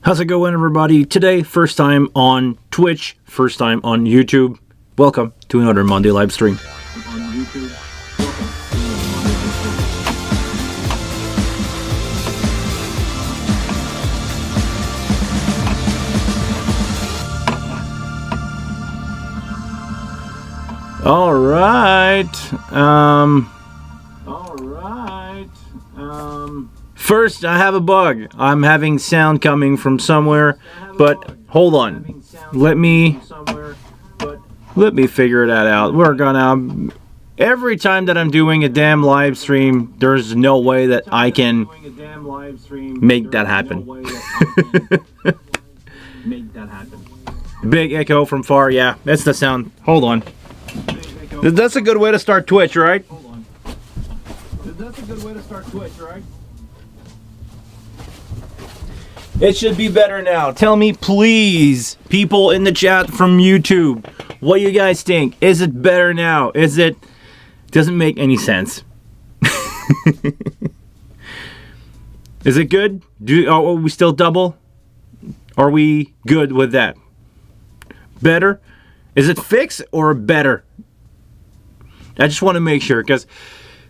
How's it going, everybody? Today, first time on Twitch, first time on YouTube. Welcome to another Monday live stream. All right. First, I have a bug. I'm having sound coming from somewhere, but hold on. Let me figure that out. We're gonna. Every time that I'm doing a damn live stream, there's no way that I can make that happen. Big echo from far. Yeah, that's the sound. Hold on. That's a good way to start Twitch, right? It should be better now. Tell me, please, people in the chat from YouTube, what you guys think. Is it better now? Is it... Doesn't make any sense. Is it good? Are we still double? Are we good with that? Better? Is it fixed or better? I just want to make sure, because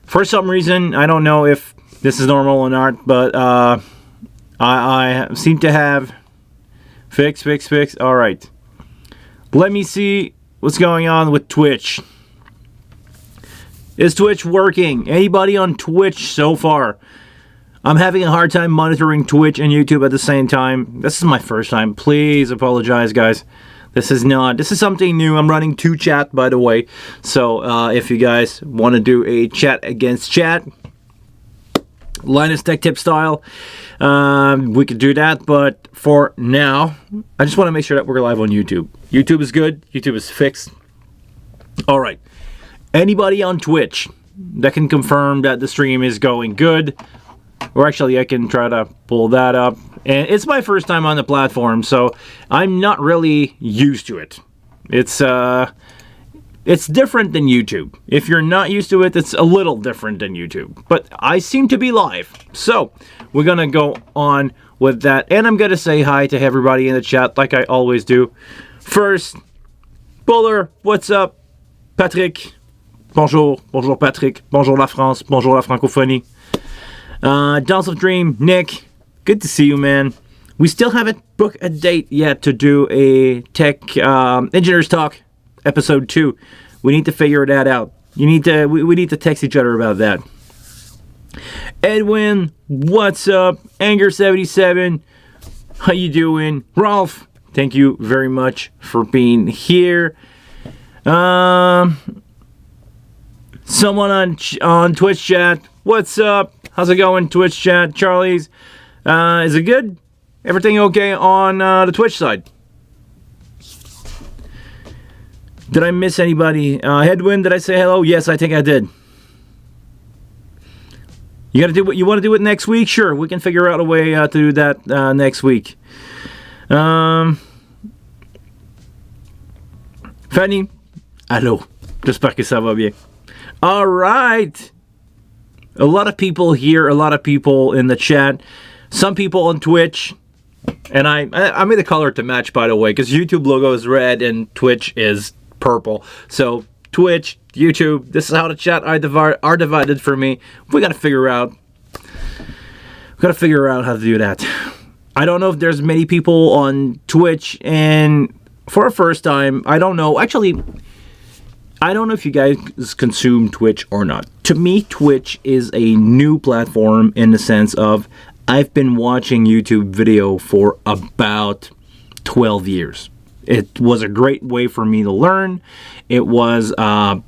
for some reason, I don't know if this is normal or not, but I seem to have fix. All right. Let me see what's going on with Twitch. Is Twitch working? Anybody on Twitch so far? I'm having a hard time monitoring Twitch and YouTube at the same time. This is my first time. Please apologize, guys. This is something new. I'm running 2 chat, by the way. So if you guys want to do a chat against chat, Linus Tech Tip style, we could do that. But for now, I just want to make sure that we're live on YouTube. YouTube is good. YouTube is fixed. All right. Anybody on Twitch that can confirm that the stream is going good? Or actually, I can try to pull that up. And it's my first time on the platform, so I'm not really used to it. It's different than YouTube. If you're not used to it, it's a little different than YouTube. But I seem to be live. So, we're going to go on with that. And I'm going to say hi to everybody in the chat, like I always do. First, Buller, what's up? Patrick, bonjour. Bonjour, Patrick. Bonjour, la France. Bonjour, la francophonie. Dance of Dream, Nick, good to see you, man. We still haven't booked a date yet to do a Tech Engineers Talk episode 2. We need to figure that out. We need to text each other about that. Edwin, what's up? Anger77, how you doing? Rolf, thank you very much for being here. Someone on Twitch chat, what's up? How's it going, Twitch chat? Charlie's, is it good? Everything okay on the Twitch side? Did I miss anybody? Edwin, did I say hello? Yes, I think I did. You gotta do what you want to do it next week? Sure, we can figure out a way to do that next week. Fanny, allô. J'espère que ça va bien. All right. A lot of people here, a lot of people in the chat, some people on Twitch, and I made the color to match, by the way, because YouTube logo is red and Twitch is purple. So Twitch, YouTube, this is how the chat are divided for me. We gotta figure out how to do that. I don't know if there's many people on Twitch, and for a first time, I don't know. Actually, I don't know if you guys consume Twitch or not. To me, Twitch is a new platform in the sense of I've been watching YouTube video for about 12 years. It was a great way for me to learn. It was a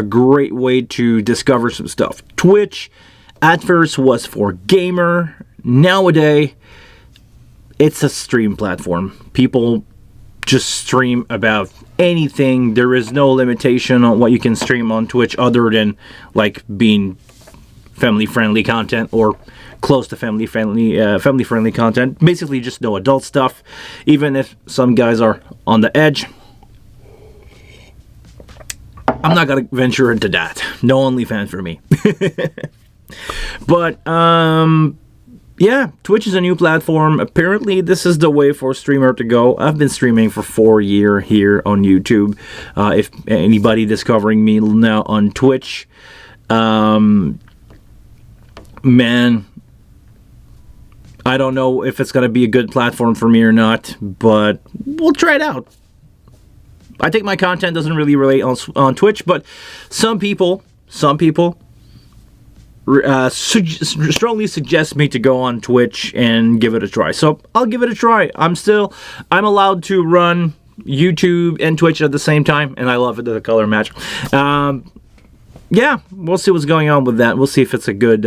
great way to discover some stuff. Twitch at first was for gamer. Nowadays, it's a stream platform. People just stream about anything. There is no limitation on what you can stream on Twitch other than like being family-friendly content or close to family-friendly content. Basically just no adult stuff, even if some guys are on the edge. I'm not gonna venture into that. No OnlyFans for me. But yeah, Twitch is a new platform. Apparently, this is the way for a streamer to go. I've been streaming for 4 years here on YouTube. If anybody discovering me now on Twitch, man, I don't know if it's going to be a good platform for me or not, but we'll try it out. I think my content doesn't really relate on Twitch, but some people strongly suggest me to go on Twitch and give it a try. So I'll give it a try. I'm allowed to run YouTube and Twitch at the same time, and I love it, the color match. Yeah, we'll see what's going on with that. We'll see if it's a good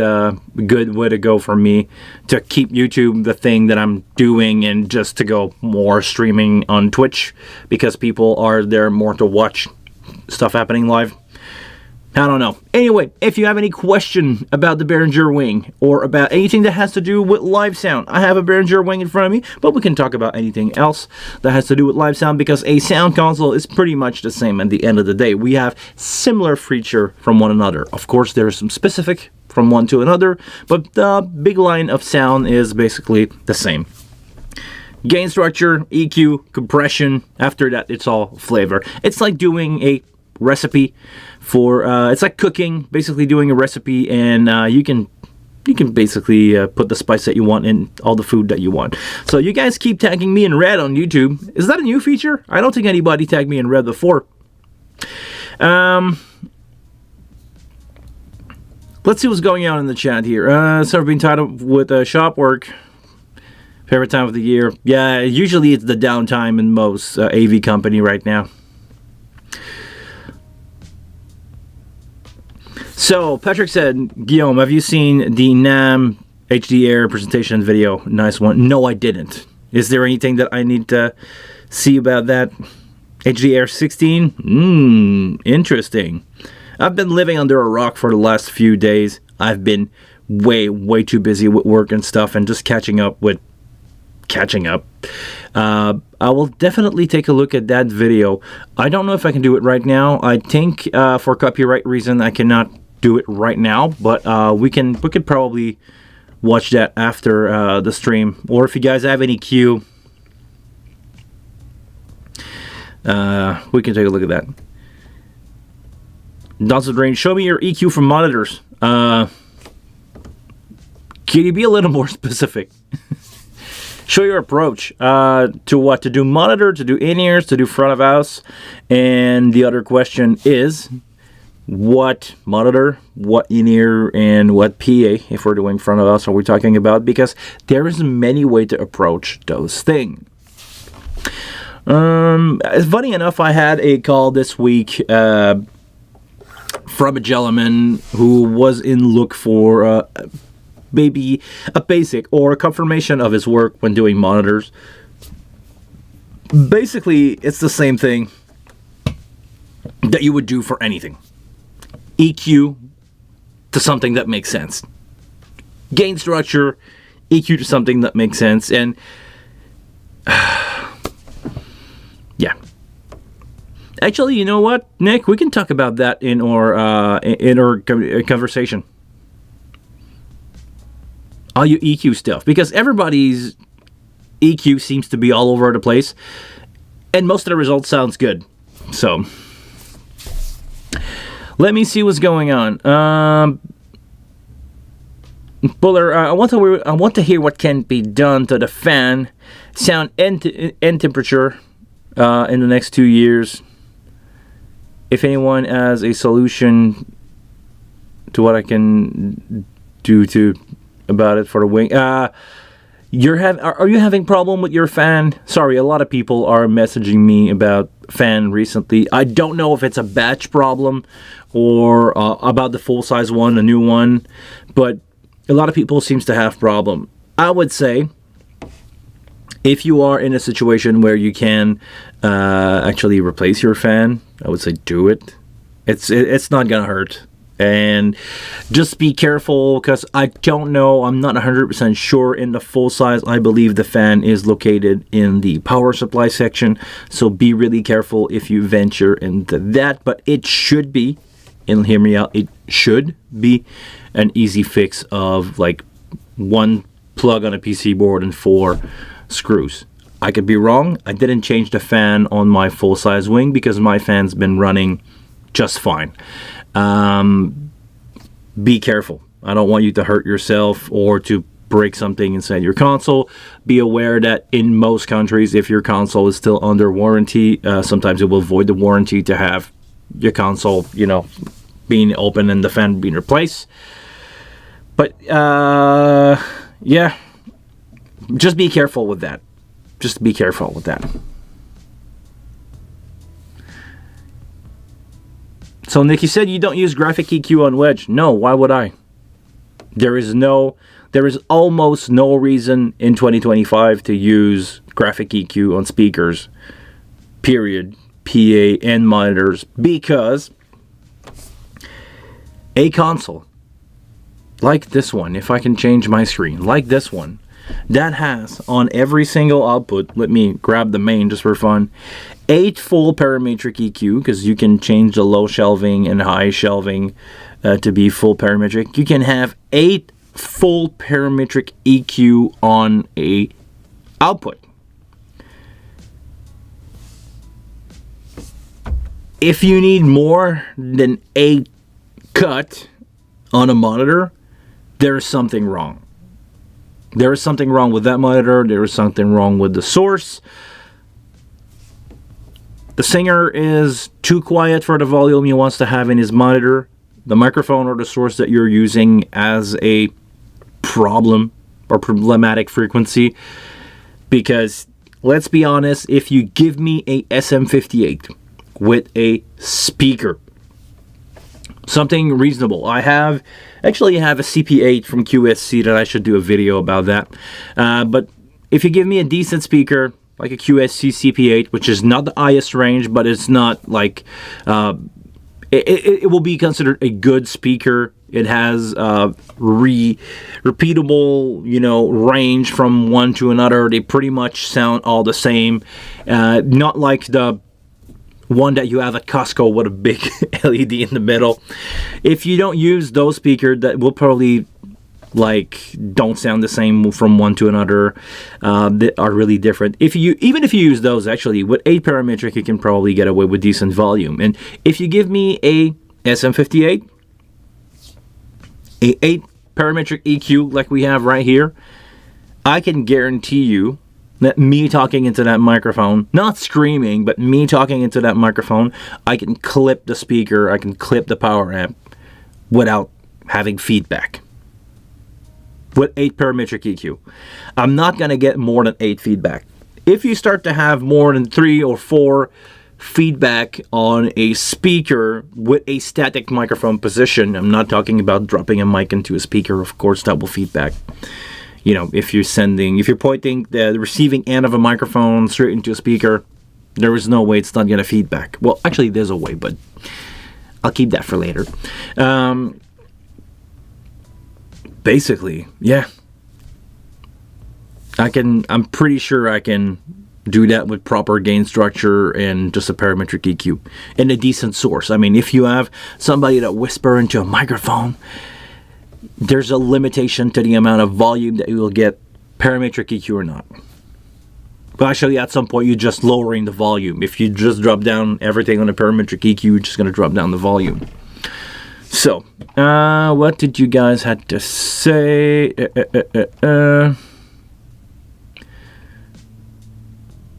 way to go for me to keep YouTube the thing that I'm doing, and just to go more streaming on Twitch, because people are there more to watch stuff happening live. I don't know. Anyway, if you have any question about the Behringer Wing, or about anything that has to do with live sound, I have a Behringer Wing in front of me, but we can talk about anything else that has to do with live sound, because a sound console is pretty much the same at the end of the day. We have similar feature from one another. Of course, there is some specific from one to another, but the big line of sound is basically the same. Gain structure, EQ, compression, after that it's all flavor. It's like doing a recipe for it's like cooking, basically doing a recipe, and you can basically put the spice that you want in all the food that you want. So you guys keep tagging me in red on YouTube. Is that a new feature? I don't think anybody tagged me in red before. Let's see what's going on in the chat here. So I've been tied up with shop work. Favorite time of the year? Yeah, usually it's the downtime in most AV company right now. So, Patrick said, Guillaume, have you seen the NAMM HDR presentation video? Nice one. No, I didn't. Is there anything that I need to see about that? HDR 16? Interesting. I've been living under a rock for the last few days. I've been way too busy with work and stuff, and just catching up. I will definitely take a look at that video. I don't know if I can do it right now. I think for copyright reason I cannot do it right now, but we could probably watch that after the stream, or if you guys have any cue, we can take a look at that. Dawson Range, show me your EQ from monitors. Can you be a little more specific? Show your approach to what? To do monitor, to do in-ears, to do front of house. And the other question is, what monitor, what in-ear, and what PA, if we're doing front of house, are we talking about? Because there is many ways to approach those things. Funny enough, I had a call this week from a gentleman who was in look for maybe a basic or a confirmation of his work when doing monitors. Basically, it's the same thing that you would do for anything. EQ to something that makes sense. Gain structure, EQ to something that makes sense, and yeah. Actually, you know what, Nick? We can talk about that in our conversation. All you EQ stuff, because everybody's EQ seems to be all over the place, and most of the results sounds good. So let me see what's going on. Buller, I want to hear what can be done to the fan sound and temperature in the next 2 years. If anyone has a solution to what I can do about it for the wing. Are you having problem with your fan? Sorry, a lot of people are messaging me about fan recently. I don't know if it's a batch problem or about the full-size one, a new one, but a lot of people seems to have problem. I would say if you are in a situation where you can actually replace your fan, I would say do it. It's not gonna hurt. And just be careful, because I don't know, I'm not 100% sure in the full size. I believe the fan is located in the power supply section, so be really careful if you venture into that. But it should be, and hear me out, it should be an easy fix of like 1+ plug on a PC board and 4 screws. I could be wrong. I didn't change the fan on my full-size wing because my fan's been running just fine. Be careful. I don't want you to hurt yourself or to break something inside your console. Be aware that in most countries, if your console is still under warranty, sometimes it will void the warranty to have your console, being open and the fan being replaced. But yeah, just be careful with that. Just be careful with that. So Nikki said you don't use graphic EQ on Wedge. No, why would I? There is almost no reason in 2025 to use graphic EQ on speakers, period, PA, and monitors, because a console like this one, if I can change my screen, like this one, that has on every single output, let me grab the main just for fun, 8 full parametric EQ, because you can change the low shelving and high shelving to be full parametric. You can have 8 full parametric EQ on a output. If you need more than 8 cut on a monitor, there is something wrong. There is something wrong with that monitor. There is something wrong with the source. The singer is too quiet for the volume he wants to have in his monitor. The microphone or the source that you're using as a problem or problematic frequency. Because, let's be honest, if you give me a SM58 with a speaker, something reasonable. I have a CP8 from QSC that I should do a video about that. But if you give me a decent speaker, like a QSC CP8, which is not the highest range, but it's not like... It will be considered a good speaker. It has repeatable, range from one to another. They pretty much sound all the same. Not like the one that you have at Costco with a big LED in the middle. If you don't use those speakers, that will probably don't sound the same from one to another. That are really different. Even if you use those, actually with 8 parametric, you can probably get away with decent volume. And if you give me a SM58, a 8 parametric EQ like we have right here, I can guarantee you that me talking into that microphone, not screaming, but me talking into that microphone, I can clip the speaker, I can clip the power amp without having feedback. With 8 parametric EQ. I'm not going to get more than 8 feedback. If you start to have more than 3 or 4 feedback on a speaker with a static microphone position, I'm not talking about dropping a mic into a speaker, of course that will feedback. If you're pointing the receiving end of a microphone straight into a speaker, there is no way it's not going to feedback. Well, actually there's a way, but I'll keep that for later. Basically, yeah. I'm pretty sure I can do that with proper gain structure and just a parametric EQ and a decent source. I mean, if you have somebody that whisper into a microphone, there's a limitation to the amount of volume that you will get, parametric EQ or not. But actually, at some point, you're just lowering the volume. If you just drop down everything on a parametric EQ, you're just going to drop down the volume. So, what did you guys have to say?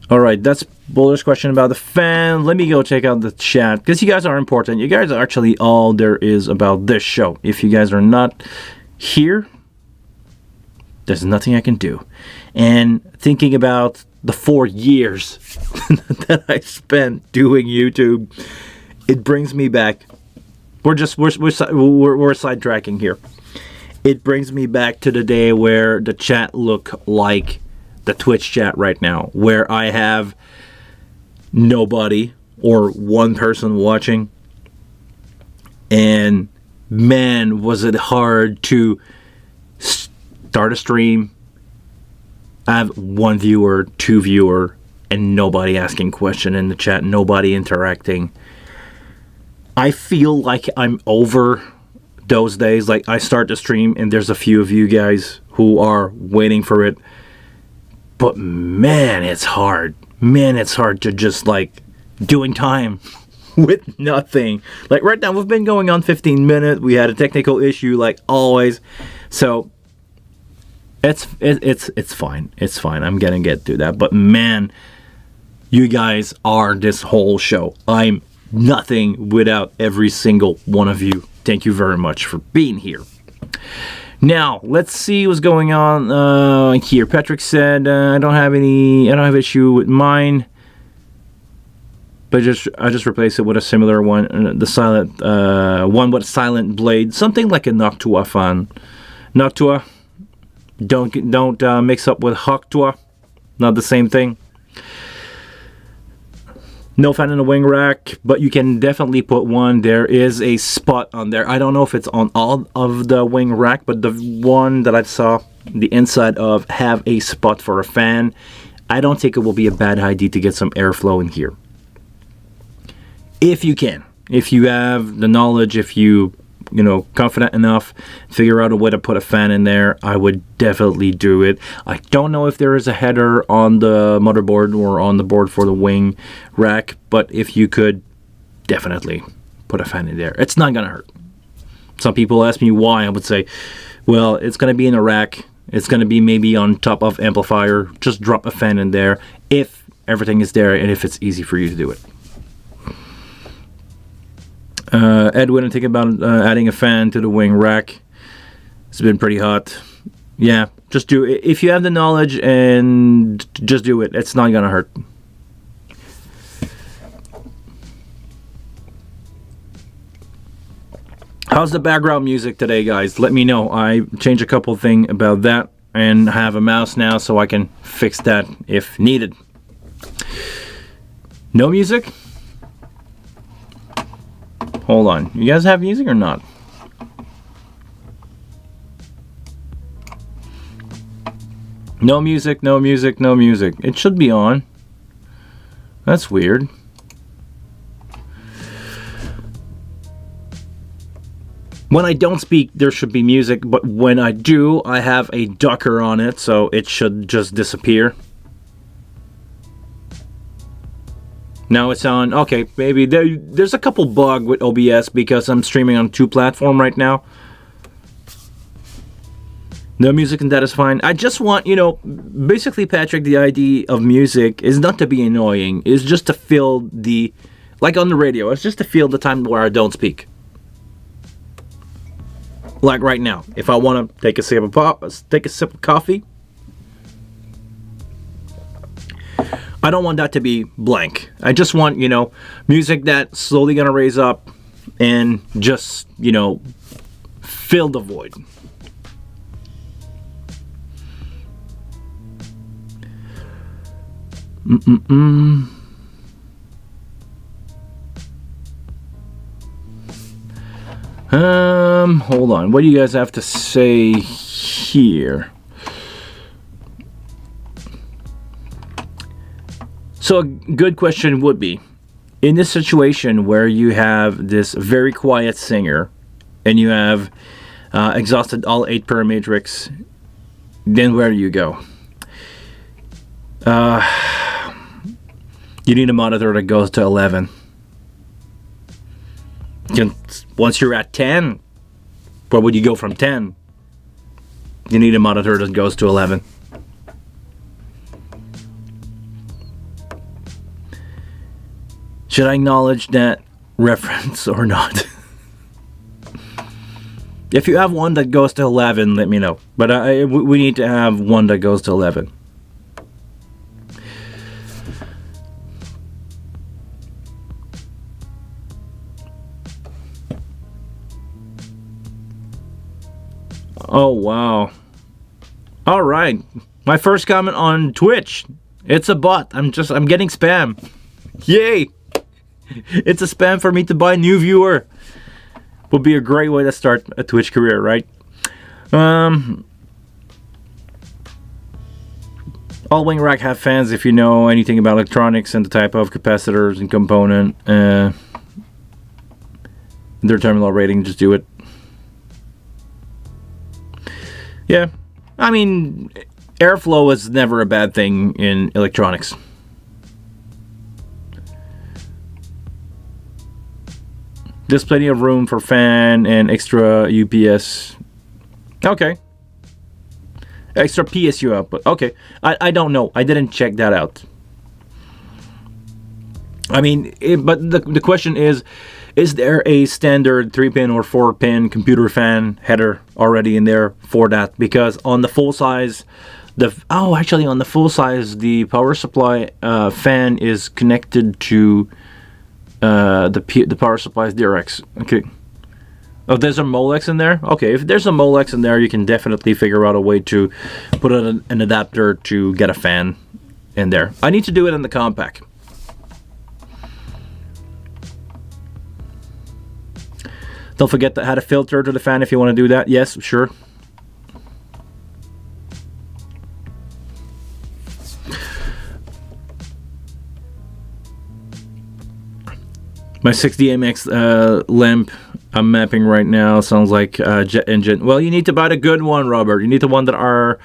Alright, that's Boulder's question about the fan. Let me go check out the chat, because you guys are important. You guys are actually all there is about this show. If you guys are not here, there's nothing I can do. And thinking about the 4 years that I spent doing YouTube, it brings me back. We're sidetracking here. It brings me back to the day where the chat looked like the Twitch chat right now, where I have nobody or one person watching, and man, was it hard to start a stream, have 1 viewer, 2 viewer, and nobody asking question in the chat, nobody interacting. I feel like I'm over those days, like I start the stream and there's a few of you guys who are waiting for it. But man, it's hard. Man, it's hard to just like doing time with nothing. Like right now, we've been going on 15 minutes. We had a technical issue like always. So it's fine. It's fine. I'm gonna get through that. But man, you guys are this whole show. I'm nothing without every single one of you. Thank you very much for being here. Now, let's see what's going on here. Patrick said, I don't have issue with mine, but I just replaced it with a similar one, the silent one with a silent blade, something like a Noctua fan. Noctua, don't mix up with Hoctua, not the same thing. No fan in the wing rack, but you can definitely put one. There is a spot on there. I don't know if it's on all of the wing rack, but the one that I saw the inside of have a spot for a fan. I don't think it will be a bad idea to get some airflow in here. If you can. If you have the knowledge, if you confident enough, figure out a way to put a fan in there, I would definitely do it. I don't know if there is a header on the motherboard or on the board for the wing rack, but if you could, definitely put a fan in there. It's not gonna hurt. Some people ask me why. I would say, well, it's gonna be in a rack. It's gonna be maybe on top of amplifier. Just drop a fan in there if everything is there and if it's easy for you to do it. Edwin, I think about adding a fan to the wing rack. It's been pretty hot. Yeah, just do it. If you have the knowledge, and just do it. It's not gonna hurt. How's the background music today, guys? Let me know. I changed a couple things about that and have a mouse now so I can fix that if needed. No music? Hold on. You guys have music or not? No music, no music, no music. It should be on. That's weird. When I don't speak, there should be music, but when I do, I have a ducker on it, so it should just disappear. Now it's on. Okay, maybe there's a couple bug with OBS because I'm streaming on 2 platforms right now. No music and that is fine. I just want, basically, Patrick, the idea of music is not to be annoying. It's just to fill the, like on the radio, it's just to fill the time where I don't speak. Like right now, if I want to take a sip of coffee, I don't want that to be blank. I just want, music that's slowly gonna raise up and just, fill the void. Hold on. What do you guys have to say here? So a good question would be, in this situation where you have this very quiet singer and you have exhausted all 8 parametrics, then where do you go? You need a monitor that goes to 11. Once you're at 10, where would you go from 10? You need a monitor that goes to 11. Should I acknowledge that reference or not? If you have one that goes to 11, let me know. But we need to have one that goes to 11. Oh, wow. All right. My first comment on Twitch. It's a bot. I'm getting spam. Yay. It's a spam for me to buy a new viewer. Would be a great way to start a Twitch career, right? All wing rack have fans. If you know anything about electronics and the type of capacitors and component, their terminal rating, just do it. Yeah, I mean, airflow is never a bad thing in electronics. There's plenty of room for fan and extra UPS. Okay. Extra PSU output. Okay. I don't know. I didn't check that out. I mean, but the question is there a standard 3-pin or 4-pin computer fan header already in there for that? Because on the full size, actually on the full size, the power supply fan is connected to the power supply's DRX. Okay. Oh, there's a Molex in there? Okay, if there's a Molex in there, you can definitely figure out a way to put an adapter to get a fan in there. I need to do it in the compact. Don't forget to add a filter to the fan if you want to do that. Yes, sure. My 6DMX lamp I'm mapping right now sounds like jet engine. Well, you need to buy the good one, Robert. You need the one that are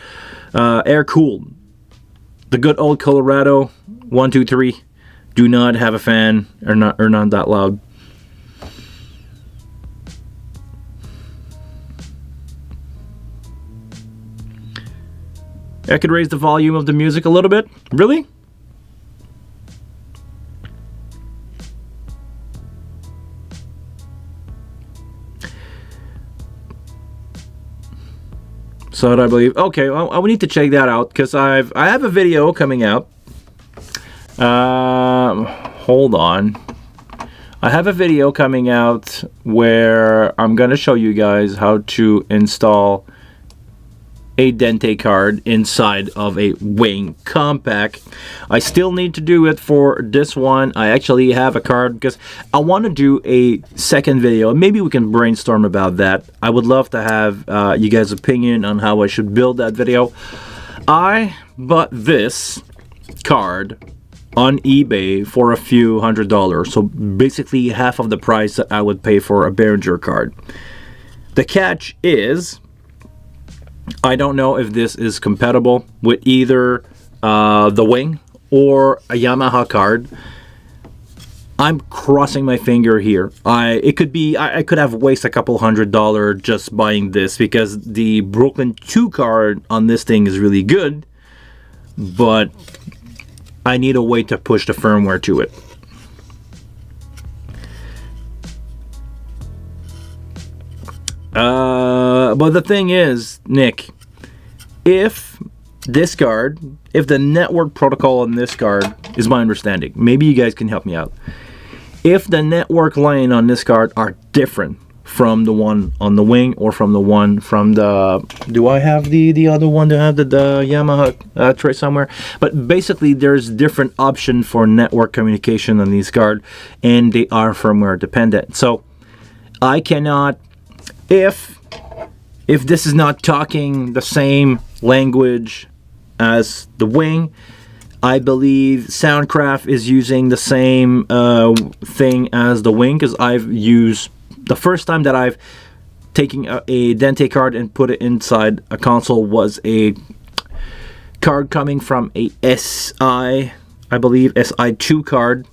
air cooled. The good old Colorado 123 do not have a fan or not that loud. I could raise the volume of the music a little bit. Really? So I believe. Okay, well, I will need to check that out because I have a video coming out. Hold on. I have a video coming out where I'm gonna show you guys how to install a Dente card inside of a Wing Compact. I still need to do it for this one. I actually have a card because I want to do a second video. Maybe we can brainstorm about that. I would love to have you guys' opinion on how I should build that video. I bought this card on eBay for a few $100s, so basically half of the price that I would pay for a Behringer card. The catch is, I don't know if this is compatible with either the Wing or a Yamaha card. I'm crossing my finger here. It could be I could have wasted a couple $100 just buying this because the Brooklyn 2 card on this thing is really good, but I need a way to push the firmware to it. But the thing is, Nick, if the network protocol on this card is my understanding, maybe you guys can help me out. If the network lane on this card are different from the one on the Wing or from the one from the, do I have the other one to have the Yamaha tray somewhere? But basically there's different option for network communication on these cards, and they are firmware dependent. So I cannot, if this is not talking the same language as the Wing, I believe Soundcraft is using the same thing as the Wing, because I've used, the first time that I've taken a Dente card and put it inside a console was a card coming from a SI, I believe SI2 card.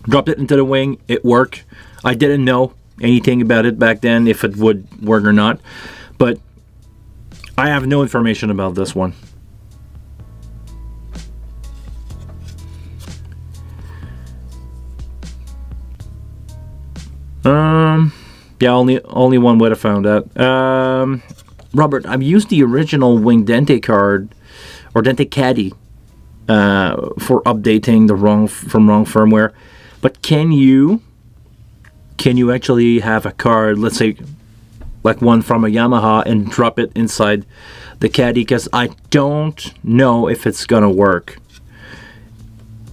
Dropped it into the Wing, it worked. I didn't know anything about it back then, if it would work or not, but I have no information about this one. Yeah, only one would have found out. Robert, I've used the original Wing Dente card or Dente Caddy for updating the wrong firmware, but can you actually have a card, let's say like one from a Yamaha, and drop it inside the Caddy? Because I don't know if it's gonna work.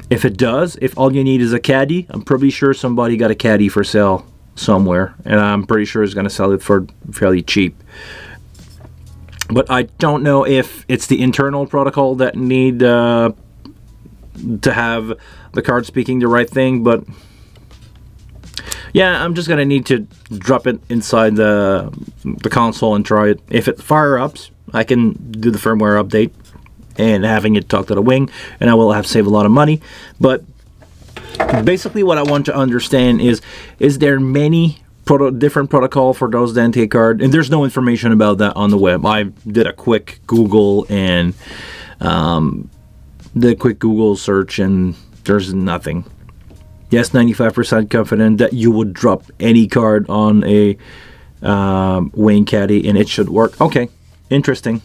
If it does, if all you need is a Caddy, I'm pretty sure somebody got a Caddy for sale somewhere, and I'm pretty sure it's gonna sell it for fairly cheap. But I don't know if it's the internal protocol that need to have the card speaking the right thing, but yeah, I'm just gonna need to drop it inside the console and try it. If it fire ups, I can do the firmware update and having it talk to the wing, and I will have saved a lot of money. But basically what I want to understand is there many different protocol for those Dante card? And there's no information about that on the web. I did a quick Google and the quick Google search, and there's nothing. Yes, 95% confident that you would drop any card on a Wayne Caddy and it should work. Okay, interesting.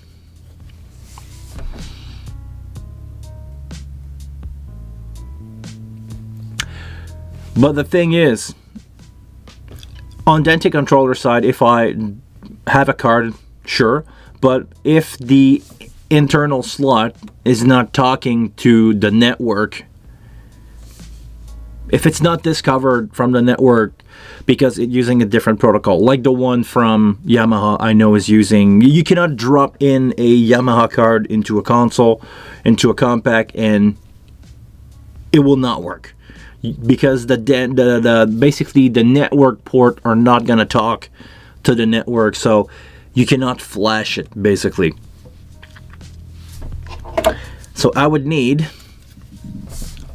But the thing is, on Dante controller side, if I have a card, sure. But if the internal slot is not talking to the network, if it's not discovered from the network because it's using a different protocol, like the one from Yamaha I know is using, you cannot drop in a Yamaha card into a console, into a compact, and it will not work. Because basically the network port are not going to talk to the network, so you cannot flash it basically. So I would need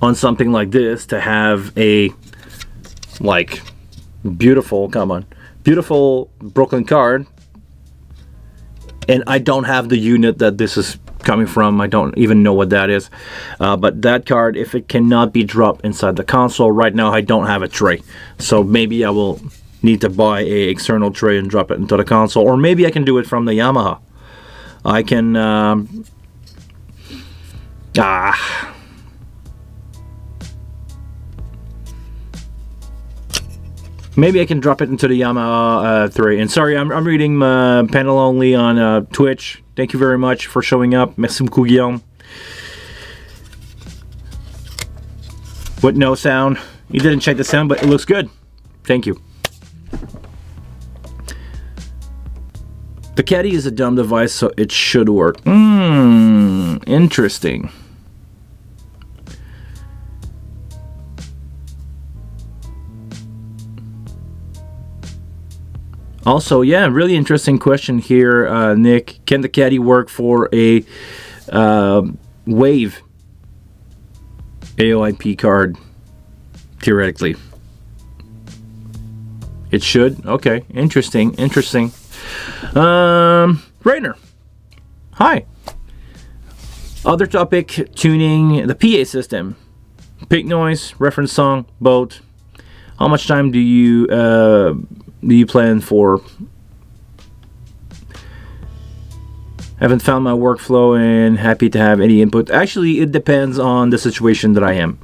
on something like this to have a beautiful Brooklyn card, and I don't have the unit that this is coming from. I don't even know what that is, but that card, if it cannot be dropped inside the console right now, I don't have a tray, so maybe I will need to buy a external tray and drop it into the console, or maybe I can do it from the Yamaha. I can maybe I can drop it into the Yamaha 3. And sorry, I'm reading panel only on Twitch. Thank you very much for showing up. Merci beaucoup, Guillaume. With no sound. You didn't check the sound, but it looks good. Thank you. The Caddy is a dumb device, so it should work. Interesting. Also, yeah, really interesting question here, Nick. Can the Caddy work for a Wave AOIP card? Theoretically. It should? Okay, interesting. Rainer. Hi. Other topic, tuning the PA system. Pink noise, reference song, both. How much time do you plan for? Haven't found my workflow and happy to have any input. Actually, it depends on the situation that I am.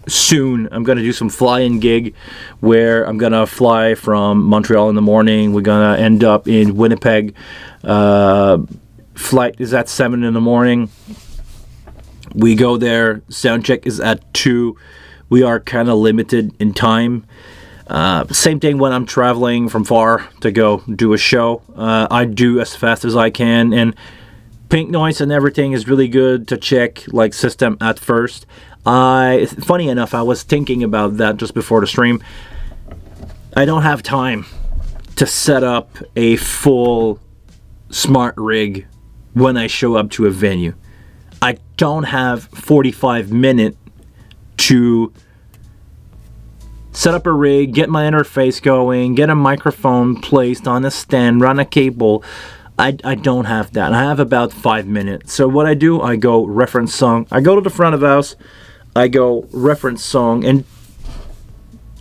Soon I'm gonna do some fly-in gig where I'm gonna fly from Montreal in the morning. We're gonna end up in Winnipeg. Flight is at 7 in the morning. We go there. Sound check is at 2. We are kind of limited in time. Same thing when I'm traveling from far to go do a show. I do as fast as I can, and pink noise and everything is really good to check like system at first. Funny enough, I was thinking about that just before the stream. I don't have time to set up a full smart rig when I show up to a venue. I don't have 45 minutes to set up a rig, get my interface going, get a microphone placed on a stand, run a cable. I don't have that. I have about 5 minutes. So what I do, I go reference song. I go to the front of the house. I go reference song. And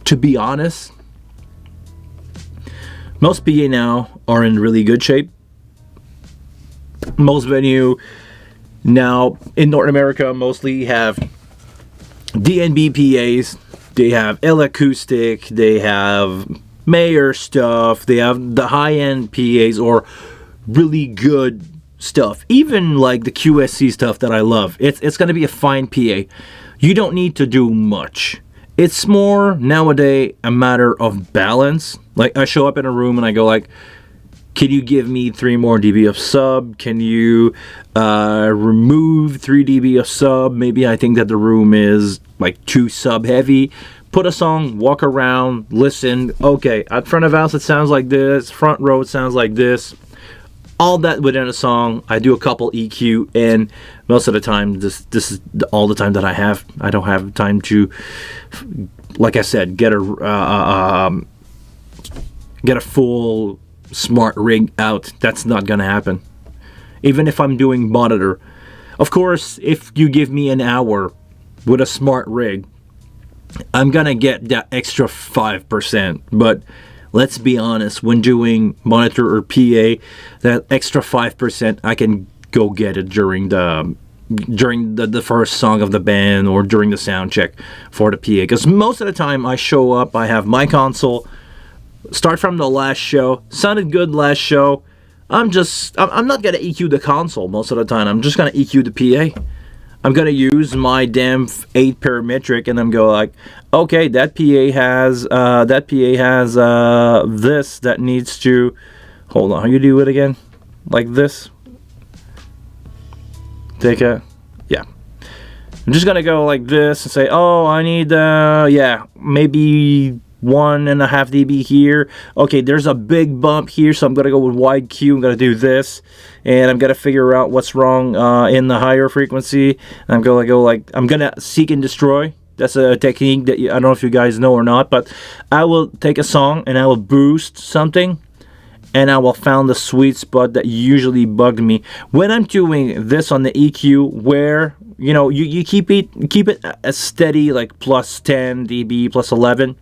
to be honest, most PA now are in really good shape. Most venue now in North America mostly have DNB PAs. They have L-Acoustic, they have Mayer stuff, they have the high-end PAs or really good stuff. Even like the QSC stuff that I love. It's going to be a fine PA. You don't need to do much. It's more nowadays a matter of balance. Like I show up in a room and I go like, can you give me 3 more dB of sub? Can you remove 3 dB of sub? Maybe I think that the room is like too sub heavy. put a song, walk around, listen. Okay, at front of house it sounds like this, front row it sounds like this. All that within a song. I do a couple EQ, and most of the time, this is all the time that I have. I don't have time to, like I said, get a full smart rig out. That's not gonna happen. Even if I'm doing monitor, of course, if you give me an hour with a smart rig, I'm gonna get that extra 5%. But let's be honest, when doing monitor or PA, that extra 5%, I can go get it during the first song of the band or during the sound check for the PA. Because most of the time I show up, I have my console, start from the last show, sounded good last show. I'm not gonna EQ the console most of the time. I'm just gonna EQ the PA. I'm gonna use my damn 8 parametric, and I'm go like, okay, that PA has this that needs to, hold on, how you do it again? Like this. Yeah. I'm just gonna go like this and say, oh, I need maybe 1.5 dB here. Okay, there's a big bump here, so I'm gonna go with wide Q. I'm gonna do this, and I'm gonna figure out what's wrong in the higher frequency. I'm gonna seek and destroy. That's a technique that I don't know if you guys know or not, but I will take a song and I will boost something, and I will find the sweet spot that usually bugged me when I'm doing this on the EQ, where you keep it as steady, like plus 10 dB, plus 11.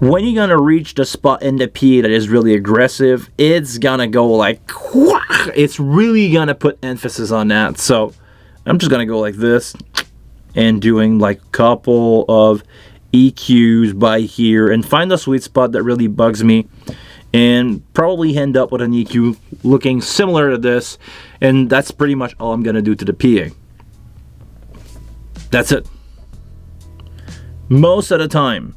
When you're gonna reach the spot in the PA that is really aggressive, it's gonna go like, it's really gonna put emphasis on that. So I'm just gonna go like this and doing like a couple of EQs by here and find the sweet spot that really bugs me, and probably end up with an EQ looking similar to this. And that's pretty much all I'm gonna do to the PA. That's it. Most of the time,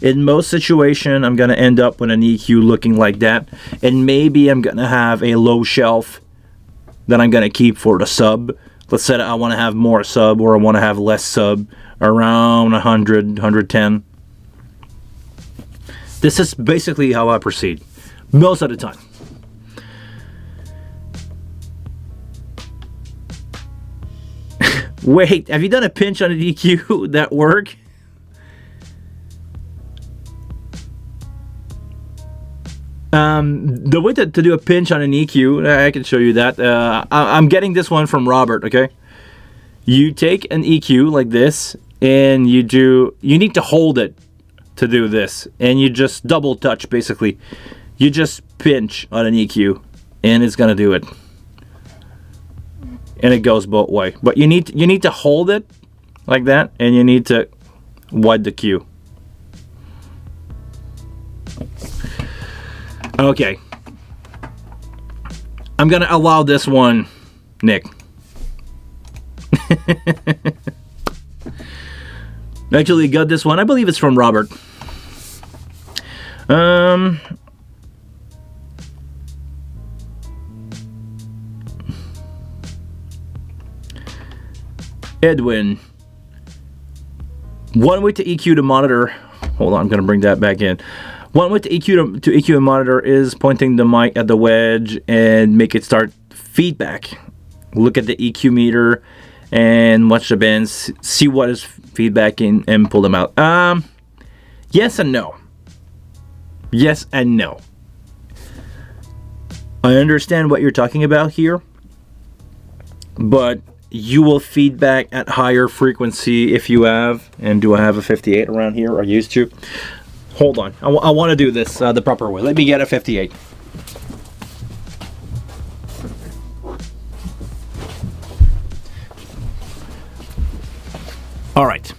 in most situation, I'm gonna end up with an EQ looking like that, and maybe I'm gonna have a low shelf that I'm gonna keep for the sub. Let's say I want to have more sub, or I want to have less sub, around 100, 110. This is basically how I proceed most of the time. Wait, have you done a pinch on an EQ that work? The way to do a pinch on an EQ, I can show you that. I'm getting this one from Robert, okay? You take an EQ like this, and you need to hold it to do this, and you just double touch, basically. You just pinch on an EQ, and it's gonna do it. And it goes both way. But you need to hold it like that, and you need to wide the Q. Okay, I'm gonna allow this one, Nick. Actually got this one, I believe it's from Robert. Edwin, one way to EQ the monitor, hold on, I'm gonna bring that back in. One way to EQ a monitor is pointing the mic at the wedge and make it start feedback. Look at the EQ meter and watch the bands, see what is feedbacking, and pull them out. Yes and no. Yes and no. I understand what you're talking about here, but you will feedback at higher frequency if you have, and do I have a 58 around here? I used to. Hold on, I want to do this the proper way. Let me get a 58. All right,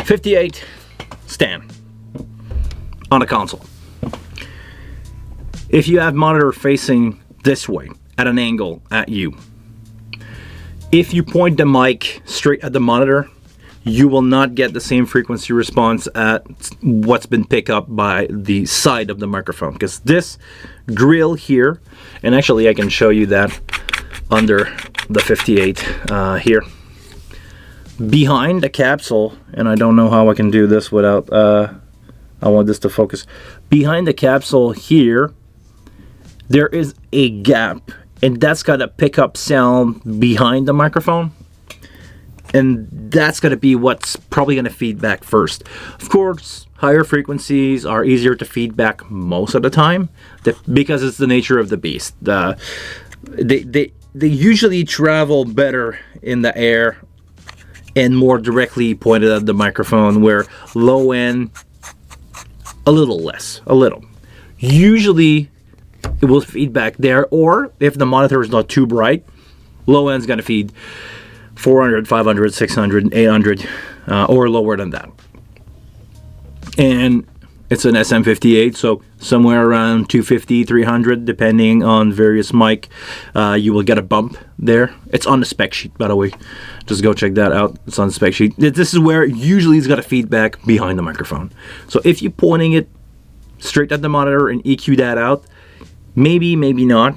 58 stand on a console. If you have monitor facing this way at an angle at you, if you point the mic straight at the monitor, you will not get the same frequency response at what's been picked up by the side of the microphone, because this grill here, and actually I can show you that under the 58 here. behind the capsule, and I don't know how I can do this without, I want this to focus. Behind the capsule here, there is a gap, and that's got to pick up sound behind the microphone. And that's going to be what's probably going to feed back first. Of course, higher frequencies are easier to feed back most of the time because it's the nature of the beast. They usually travel better in the air and more directly pointed at the microphone, where low end, a little less, a little. Usually, it will feed back there, or if the monitor is not too bright, low end's going to feed 400, 500, 600, 800, or lower than that. And it's an SM58, so somewhere around 250, 300, depending on various mic, you will get a bump there. It's on the spec sheet, by the way. Just go check that out. It's on the spec sheet. This is where usually it's got a feedback behind the microphone. So if you're pointing it straight at the monitor and EQ that out, maybe, maybe not.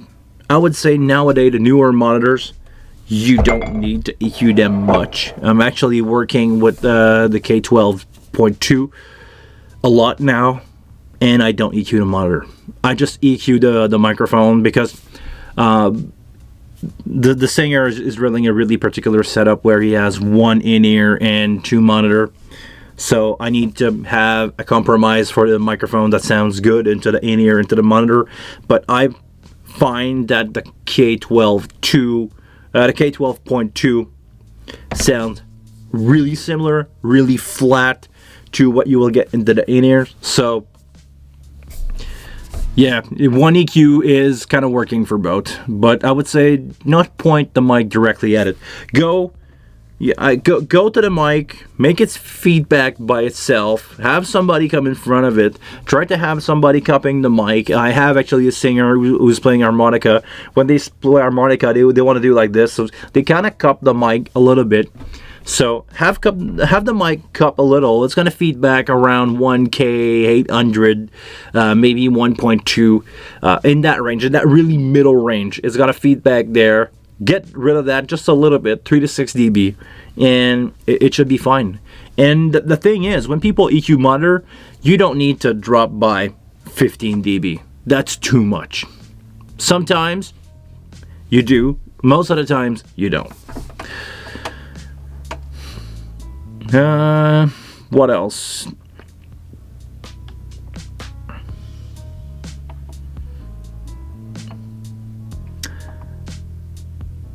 I would say nowadays, the newer monitors, you don't need to EQ them much. I'm actually working with the K12.2 a lot now, and I don't EQ the monitor. I just EQ the microphone because the singer is running a really particular setup where he has one in-ear and two monitor. So I need to have a compromise for the microphone that sounds good into the in-ear, into the monitor. But I find that the K12.2 sounds really similar, really flat to what you will get into the in-ears. So yeah, one EQ is kind of working for both, but I would say not point the mic directly at it. Go to the mic, make its feedback by itself, have somebody come in front of it, try to have somebody cupping the mic. I have actually a singer who's playing harmonica. When they play harmonica, they want to do like this, so they kind of cup the mic a little bit. So have the mic cup a little. It's going to feed back around 1K, 800, maybe 1.2, in that range, in that really middle range. It's got to feed back there. Get rid of that just a little bit, 3 to 6 dB, and it should be fine. And the thing is, when people EQ monitor, you don't need to drop by 15 dB. That's too much. Sometimes you do. Most of the times you don't. What else?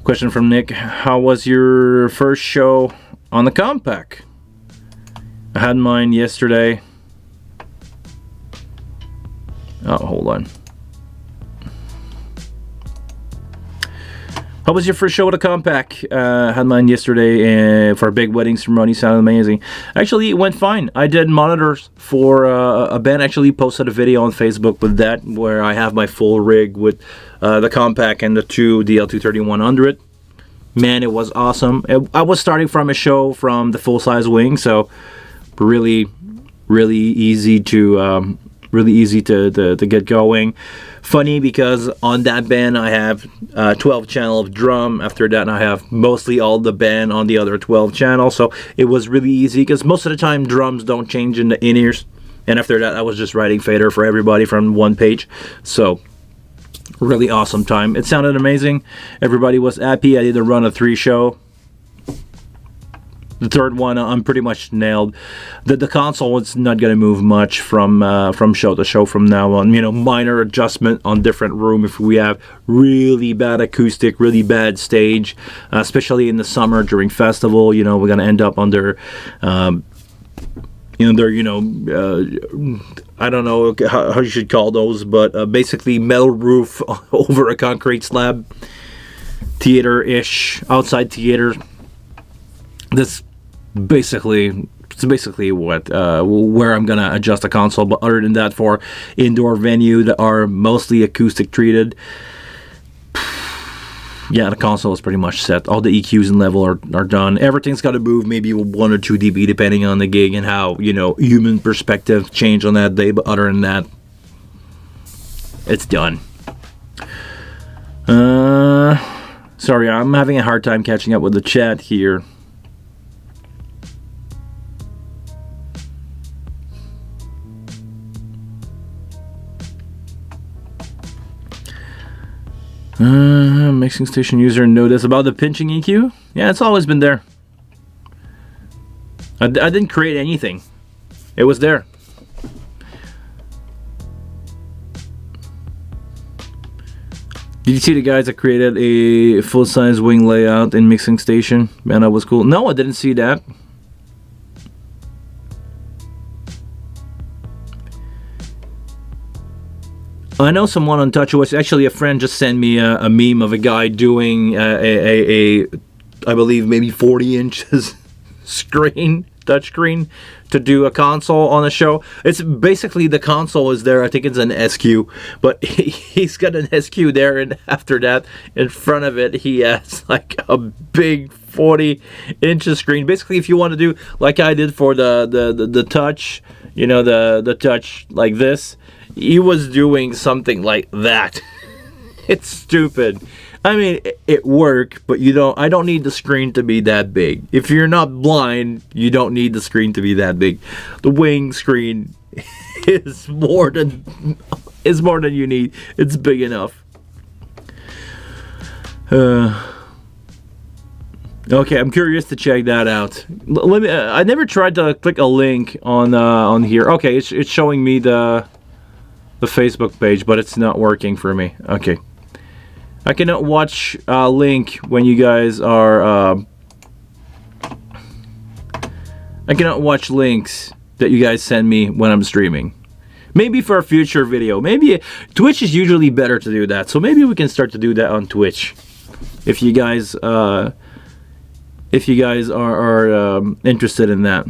Question from Nick: how was your first show on the Compact? I had mine yesterday. Oh, hold on. How was your first show with a Compact? Had mine yesterday for a big wedding ceremony. Sounded amazing. Actually, it went fine. I did monitors for a band. Actually posted a video on Facebook with that, where I have my full rig with the Compact and the DL23100. Man, it was awesome. I was starting from a show from the full-size wing, so really easy to get going. Funny because on that band I have 12 channel of drum. After that I have mostly all the band on the other 12 channel, so it was really easy because most of the time drums don't change in the in-ears, and after that I was just writing fader for everybody from one page. So really awesome time. It sounded amazing. Everybody was happy. I did a run of 3 show. The third one, I'm pretty much nailed. The console is not going to move much from show to show from now on. You know, minor adjustment on different room if we have really bad acoustic, really bad stage, especially in the summer during festival. You know, we're going to end up under, I don't know how you should call those, but basically metal roof over a concrete slab, theater-ish, outside theater. It's basically what where I'm gonna adjust the console. But other than that, for indoor venue that are mostly acoustic treated, yeah, the console is pretty much set. All the EQs and level are done. Everything's got to move maybe 1 or 2 dB depending on the gig and how, you know, human perspective change on that day. But other than that, it's done. Sorry, I'm having a hard time catching up with the chat here. Mixing station user notice about the pinching EQ. Yeah, it's always been there. I didn't create anything. It was there. Did you see the guys that created a full-size wing layout in mixing station? Man, that was cool. No, I didn't see that. I know someone on TouchOS, actually a friend just sent me a meme of a guy doing I believe maybe 40 inches screen, touchscreen, to do a console on a show. It's basically, the console is there, I think it's an SQ, but he's got an SQ there, and after that, in front of it, he has like a big 40 inches screen. Basically, if you want to do like I did for the touch, you know, the touch like this, he was doing something like that. It's stupid. I mean, it worked, but I don't need the screen to be that big. If you're not blind, you don't need the screen to be that big. The wing screen is more than you need. It's big enough. Okay, I'm curious to check that out. Let me. I never tried to click a link on here. Okay, it's showing me the Facebook page, but it's not working for me. Okay. I cannot watch link when you guys are I cannot watch links that you guys send me when I'm streaming. Maybe for a future video. Maybe Twitch is usually better to do that. So maybe we can start to do that on Twitch. If you guys are interested in that.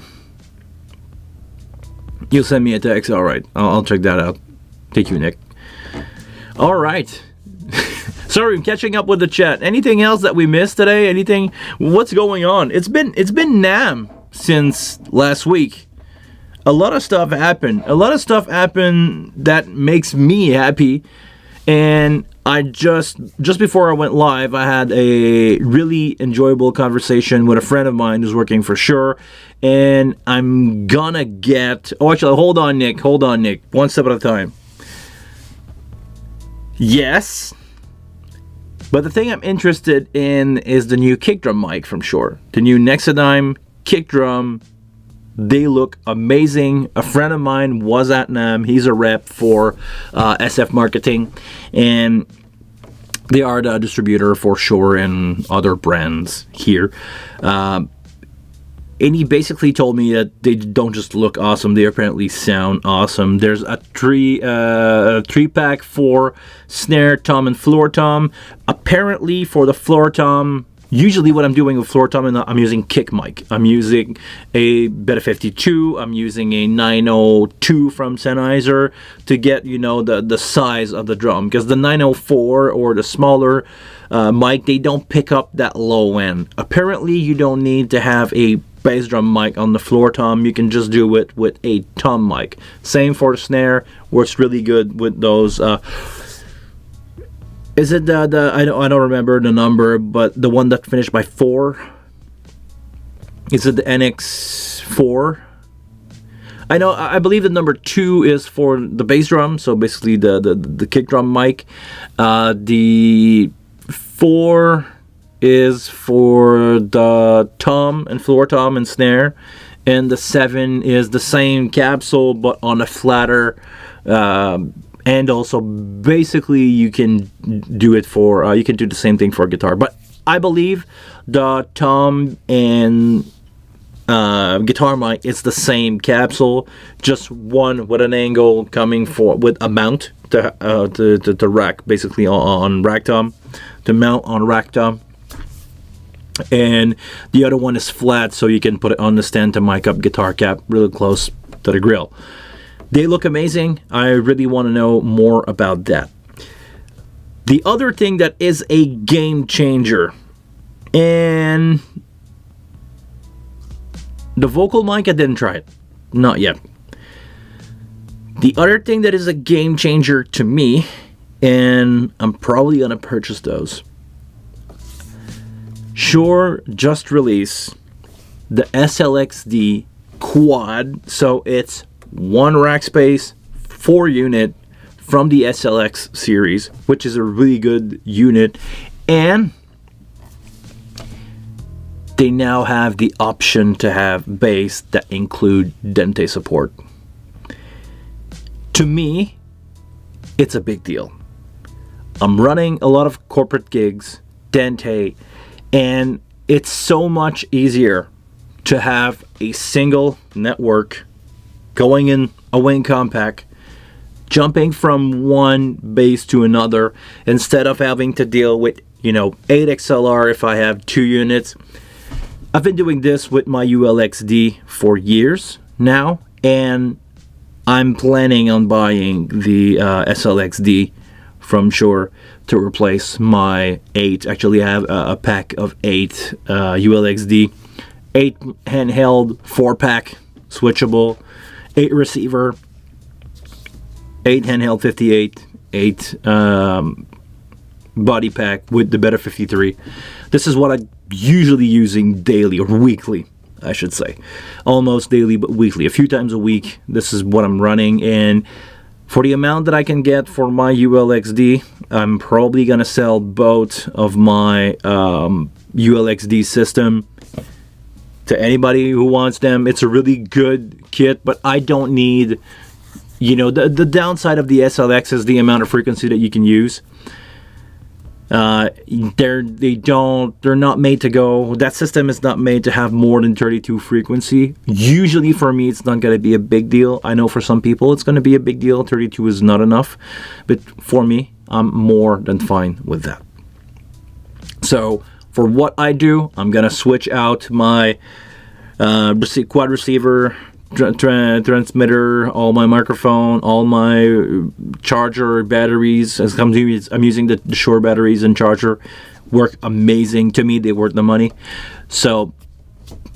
You'll send me a text. All right. I'll check that out. Thank you, Nick. All right. Sorry, I'm catching up with the chat. Anything else that we missed today? Anything? What's going on? It's been NAMM since last week. A lot of stuff happened. A lot of stuff happened that makes me happy. And I just before I went live, I had a really enjoyable conversation with a friend of mine who's working for Shure. And I'm gonna get... Oh, actually, hold on, Nick. One step at a time. Yes. But the thing I'm interested in is the new kick drum mic from Shure. The new Nexodyne kick drum. They look amazing. A friend of mine was at NAMM. He's a rep for SF Marketing. And they are the distributor for Shure and other brands here. And he basically told me that they don't just look awesome, they apparently sound awesome. There's a three-pack for snare tom and floor tom. Apparently for the floor tom, usually what I'm doing with floor tom, I'm using kick mic. I'm using a Beta 52, I'm using a 902 from Sennheiser to get, you know, the size of the drum. Because the 904 or the smaller mic, they don't pick up that low end. Apparently you don't need to have a bass drum mic on the floor tom. You can just do it with a tom mic. Same for the snare, works really good with those. Is it I don't remember the number, but the one that finished by 4? Is it the NX4? I believe the number 2 is for the bass drum, so basically the kick drum mic. The 4 is for the tom and floor tom and snare, and the 7 is the same capsule but on a flatter, and also basically you can do it for you can do the same thing for guitar. But I believe the tom and guitar mic is the same capsule, just one with an angle coming with a mount to rack, basically on rack tom, to mount on rack tom. And the other one is flat, so you can put it on the stand to mic up guitar cap really close to the grill. They look amazing. I really want to know more about that. The other thing that is a game changer, and the vocal mic, I didn't try it. Not yet. The other thing that is a game changer to me, and I'm probably going to purchase those. Shure just released the SLXD Quad, so it's 1 rack space, 4 unit, from the SLX series, which is a really good unit, and they now have the option to have bass that include Dente support. To me, it's a big deal. I'm running a lot of corporate gigs, Dente, and it's so much easier to have a single network going in a wing compact, jumping from one bass to another, instead of having to deal with 8 XLR if I have 2 units. I've been doing this with my ULXD for years now, and I'm planning on buying the SLXD from Shure to replace my 8. Actually, I have a pack of 8 ULXD, 8 handheld, 4-pack switchable, 8 receiver, 8 handheld 58, 8 body pack with the Beta 53. This is what I'm usually using daily or weekly, I should say. Almost daily, but weekly. A few times a week, this is what I'm running. And for the amount that I can get for my ULXD, I'm probably going to sell both of my ULXD system to anybody who wants them. It's a really good kit, but I don't need, the downside of the SLX is the amount of frequency that you can use. They're not made to go, that system is not made to have more than 32 frequency. Usually for me, it's not going to be a big deal. I know for some people it's going to be a big deal. 32 is not enough, but for me, I'm more than fine with that. So for what I do, I'm going to switch out my quad receiver, transmitter, all my microphone, all my charger, batteries. I'm using the Shure batteries and charger. Work amazing. To me, they worth the money. So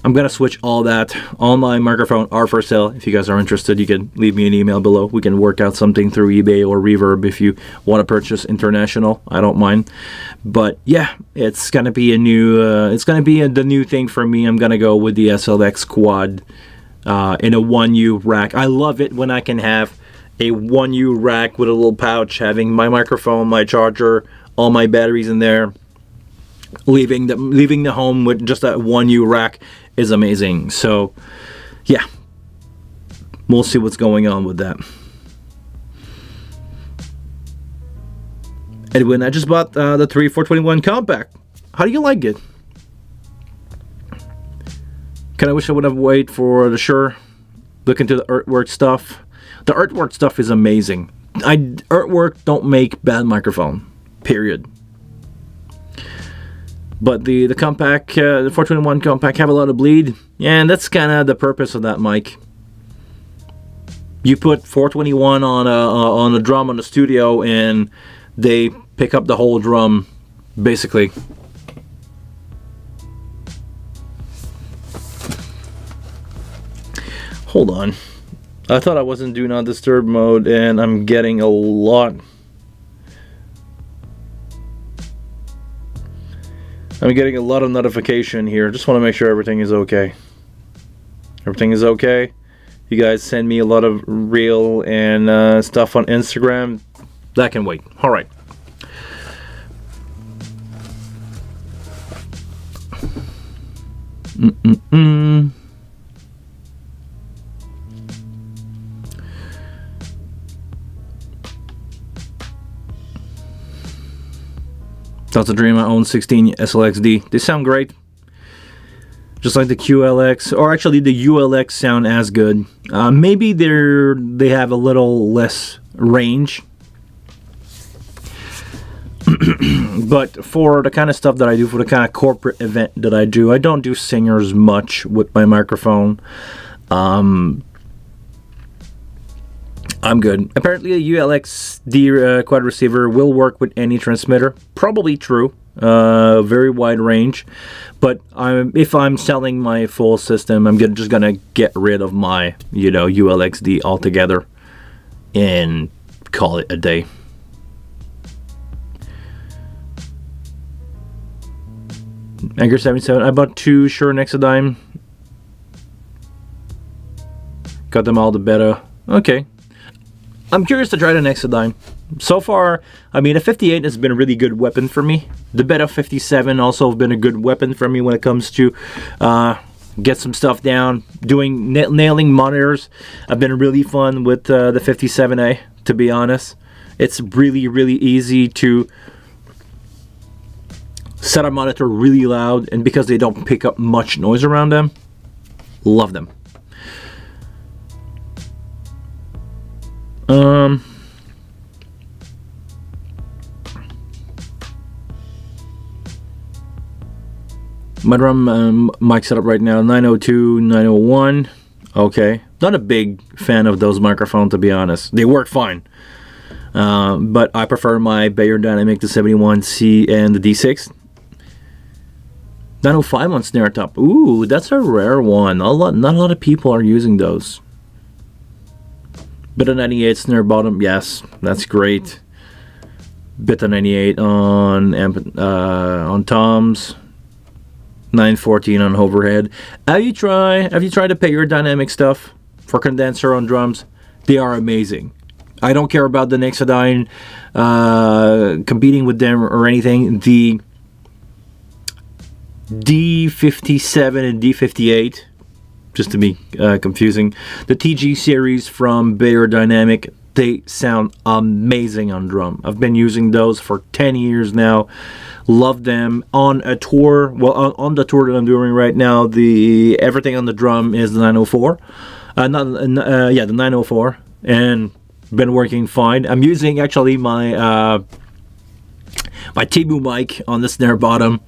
I'm gonna switch all that. All my microphone are for sale. If you guys are interested, you can leave me an email below. We can work out something through eBay or Reverb if you want to purchase international. I don't mind. But yeah, it's gonna be a new. The new thing for me. I'm gonna go with the SLX Quad. In a 1U rack. I love it when I can have a 1U rack with a little pouch, having my microphone, my charger, all my batteries in there. Leaving the home with just that 1U rack is amazing. So yeah, we'll see what's going on with that. Edwin, I just bought the 421 compact. How do you like it? I wish I would have waited for the Shure. Look into the artwork stuff. The artwork stuff is amazing. Artwork don't make bad microphone. Period. But the compact, the 421 compact, have a lot of bleed. Yeah, and that's kind of the purpose of that mic. You put 421 on a drum on the studio, and they pick up the whole drum, basically. Hold on. I thought I was in Do Not Disturb mode, and I'm getting a lot. I'm getting a lot of notification here. Just want to make sure everything is okay. Everything is okay. You guys send me a lot of reel and stuff on Instagram. That can wait. All right. That's a dream. I own 16 SLXD. They sound great. Just like the QLX, or actually the ULX sound as good. Maybe they have a little less range. But for the kind of stuff that I do, for the kind of corporate event that I do, I don't do singers much with my microphone. I'm good. Apparently a ULXD quad receiver will work with any transmitter. Probably true. Very wide range. But if I'm selling my full system, I'm just going to get rid of my ULXD altogether and call it a day. Anchor 77. I bought 2 Shure Nexodyne. Got them all the beta. Okay. I'm curious to try the Nexodyne. So far, I mean, the 58 has been a really good weapon for me. The Beta 57 also have been a good weapon for me when it comes to get some stuff down. Doing nailing monitors have been really fun with the 57A, to be honest. It's really, really easy to set a monitor really loud, and because they don't pick up much noise around them, love them. My drum mic setup right now, 902, 901. Okay, not a big fan of those microphones, to be honest. They work fine, but I prefer my Beyerdynamic, the 71C and the D6. 905 on snare top. Ooh, that's a rare one. Not a lot of people are using those. Beta 98 snare bottom. Yes, that's great. Beta 98 on toms. 914 on overhead. Have you tried the Beyerdynamic stuff for condenser on drums? They are amazing. I don't care about the Nexodyne competing with them or anything. The D57 and D58, just to be confusing, the TG series from Beyerdynamic, they sound amazing on drum. I've been using those for 10 years now. Love them. On a tour, well, on the tour that I'm doing right now, the everything on the drum is the 904. The 904, and been working fine. I'm using actually my my Tibu mic on the snare bottom.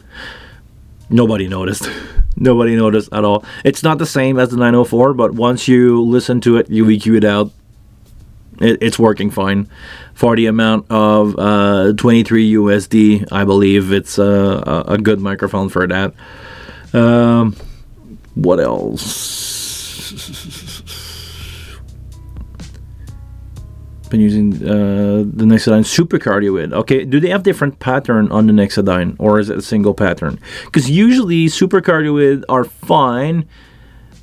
Nobody noticed. Nobody noticed at all. It's not the same as the 904, but once you listen to it, you EQ it out. It's working fine. For the amount of 23 USD, I believe it's a good microphone for that. What else? Been using the Nexodyne Super Cardioid. Okay, do they have different pattern on the Nexodyne, or is it a single pattern? Because usually Super Cardioid are fine,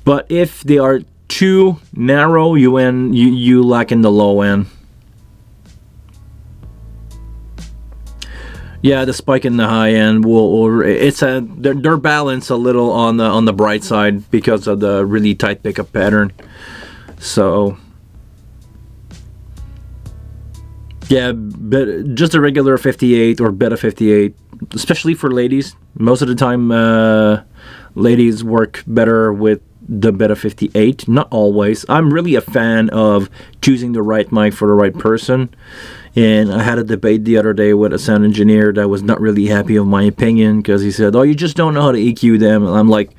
but if they are too narrow, you lack in the low end. Yeah, the spike in the high end they're balanced a little on the bright side because of the really tight pickup pattern. So yeah, but just a regular 58 or Beta 58, especially for ladies. Most of the time, ladies work better with the Beta 58. Not always. I'm really a fan of choosing the right mic for the right person. And I had a debate the other day with a sound engineer that was not really happy of my opinion because he said, "Oh, you just don't know how to EQ them." And I'm like,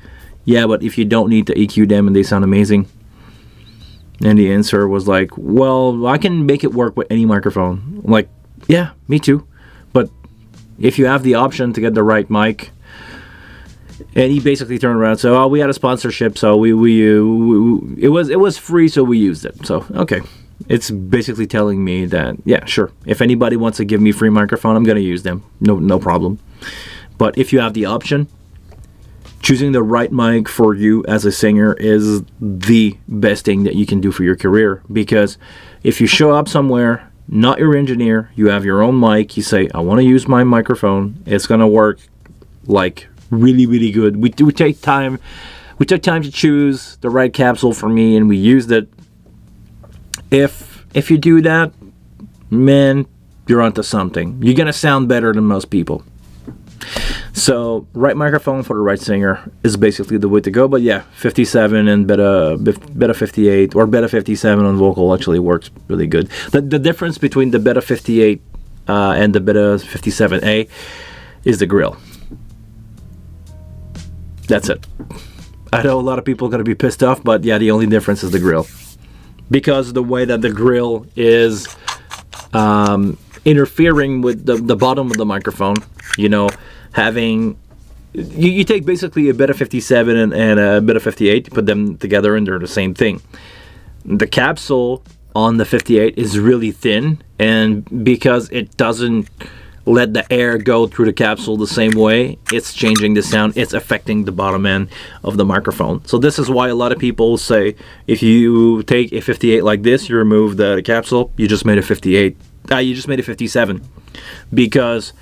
"Yeah, but if you don't need to EQ them and they sound amazing." And the answer was like, "Well, I can make it work with any microphone." I'm like, "Yeah, me too. But if you have the option to get the right mic," and he basically turned around. So we had a sponsorship, so it was free, so we used it. So okay, it's basically telling me that yeah, sure. If anybody wants to give me free microphone, I'm gonna use them. No problem. But if you have the option, choosing the right mic for you as a singer is the best thing that you can do for your career. Because if you show up somewhere, not your engineer, you have your own mic, you say, "I want to use my microphone," it's gonna work like really, really good. We take time to choose the right capsule for me, and we used it. If you do that, man, you're onto something. You're gonna sound better than most people. So, right microphone for the right singer is basically the way to go. But yeah, 57 and Beta 58 or Beta 57 on vocal actually works really good. The difference between the Beta 58 and the Beta 57A is the grill. That's it. I know a lot of people are going to be pissed off, but yeah, the only difference is the grill. Because the way that the grill is interfering with the bottom of the microphone, having you take basically a Beta 57 and a Beta 58, you put them together and they're the same thing. The capsule on the 58 is really thin, and because it doesn't let the air go through the capsule the same way, it's changing the sound. It's affecting the bottom end of the microphone. So this is why a lot of people say if you take a 58 like this, you remove the capsule, you just made a 58. You just made a 57, because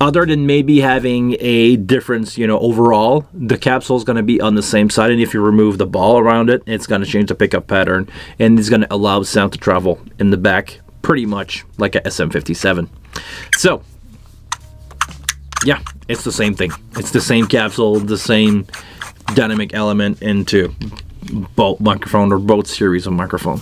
other than maybe having a difference, overall, the capsule is going to be on the same side, and if you remove the ball around it, it's going to change the pickup pattern, and it's going to allow sound to travel in the back pretty much like a SM57. So, yeah, it's the same thing. It's the same capsule, the same dynamic element into both microphone or both series of microphone.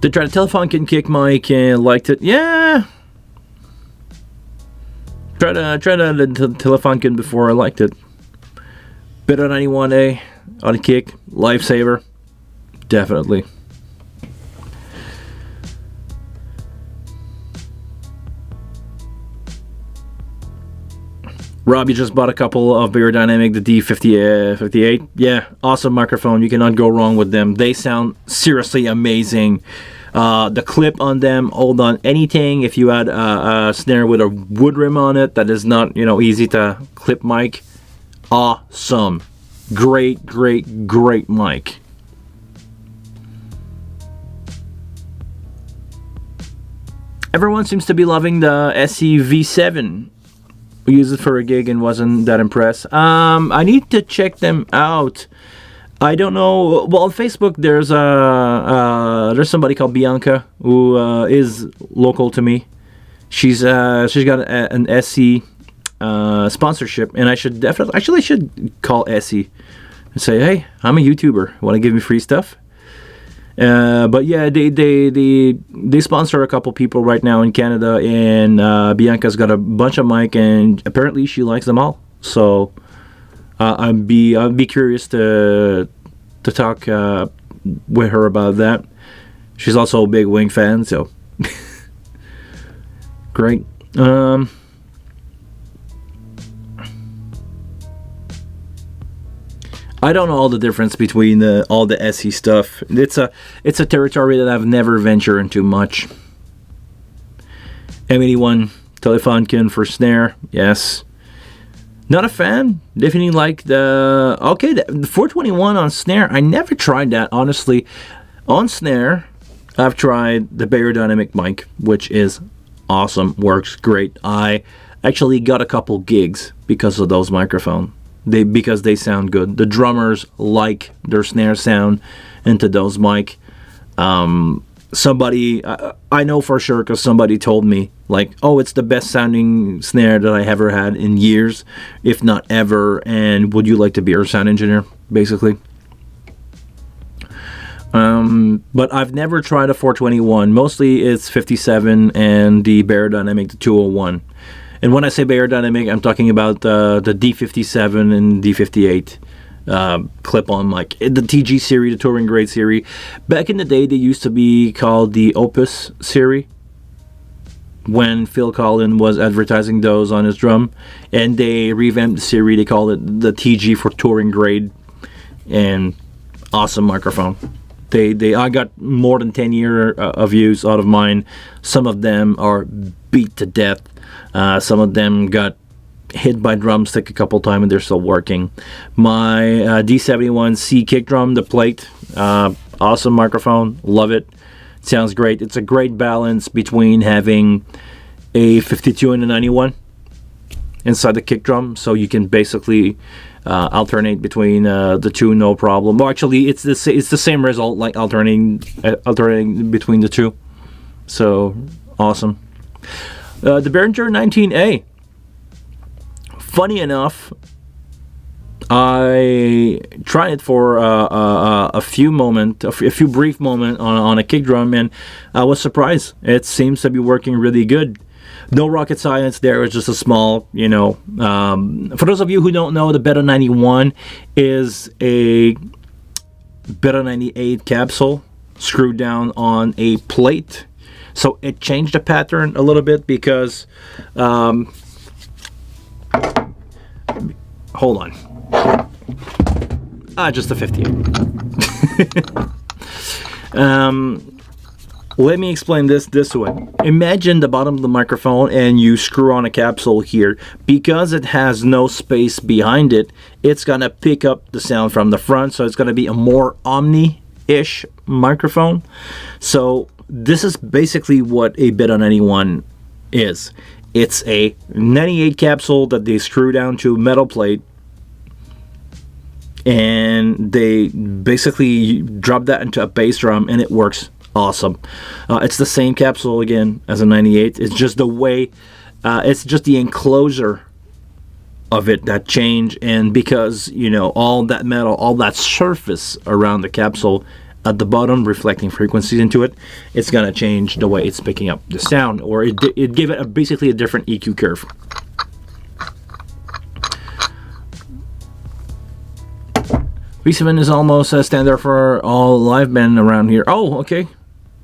They tried a Telefunken kick mic and liked it. Yeah. Tried a Telefunken before, I liked it. Beta 91A on a kick, lifesaver. Definitely. Rob, you just bought a couple of Beyerdynamic, the D58. Yeah, awesome microphone. You cannot go wrong with them. They sound seriously amazing. The clip on them hold on anything. If you add a snare with a wood rim on it, that is not, easy to clip mic. Awesome. Great, great, great mic. Everyone seems to be loving the SE V7. We used it for a gig and wasn't that impressed. I need to check them out. I don't know. Well, on Facebook, there's somebody called Bianca who is local to me. She's got an SE sponsorship, and I should call SE and say, hey, I'm a YouTuber. Want to give me free stuff? But yeah, they sponsor a couple people right now in Canada, and Bianca's got a bunch of mic, and apparently she likes them all. So I'd be curious to talk with her about that. She's also a big Wing fan, so great. I don't know all the difference between all the SE stuff. It's a territory that I've never ventured into much. M81 Telefunken for snare, yes. Not a fan. Definitely like the 421 on snare. I never tried that, honestly. On snare, I've tried the Beyerdynamic mic, which is awesome. Works great. I actually got a couple gigs because of those microphones. Because they sound good. The drummers like their snare sound into those mic. Somebody, I know for sure because somebody told me, like, oh, it's the best sounding snare that I ever had in years, if not ever, and would you like to be our sound engineer, basically. But I've never tried a 421. Mostly it's 57 and the Beyerdynamic, the 201. And when I say Beyerdynamic, I'm talking about the D57 and D58 clip-on mic. The TG series, the touring grade series. Back in the day, they used to be called the Opus series, when Phil Collins was advertising those on his drum. And they revamped the series. They called it the TG for touring grade. And awesome microphone. I got more than 10 years of use out of mine. Some of them are beat to death. Some of them got hit by drumstick a couple times and they're still working. My D71C kick drum, the plate, awesome microphone, love it. Sounds great. It's a great balance between having a 52 and a 91 inside the kick drum, so you can basically alternate between the two, no problem. Well, actually, it's the same result, like alternating between the two. So awesome. The Behringer 19A. Funny enough, I tried it for a few brief moments on a kick drum, and I was surprised. It seems to be working really good. No rocket science there. It's just a small, for those of you who don't know, the Beta 91 is a Beta 98 capsule screwed down on a plate. So it changed the pattern a little bit because, hold on. Just a 58. Let me explain this way. Imagine the bottom of the microphone and you screw on a capsule here. Because it has no space behind it, it's going to pick up the sound from the front, so it's going to be a more omni-ish microphone. So this is basically what a bit on anyone is. It's a 98 capsule that they screw down to a metal plate, and they basically drop that into a bass drum, and it works awesome. It's the same capsule again as a 98. It's just the way, it's just the enclosure of it that changed, and because, you know, all that metal, all that surface around the capsule at the bottom reflecting frequencies into it, it's gonna change the way it's picking up the sound, or it give it basically a different EQ curve. V7 is almost a standard for all live band around here. Oh, okay.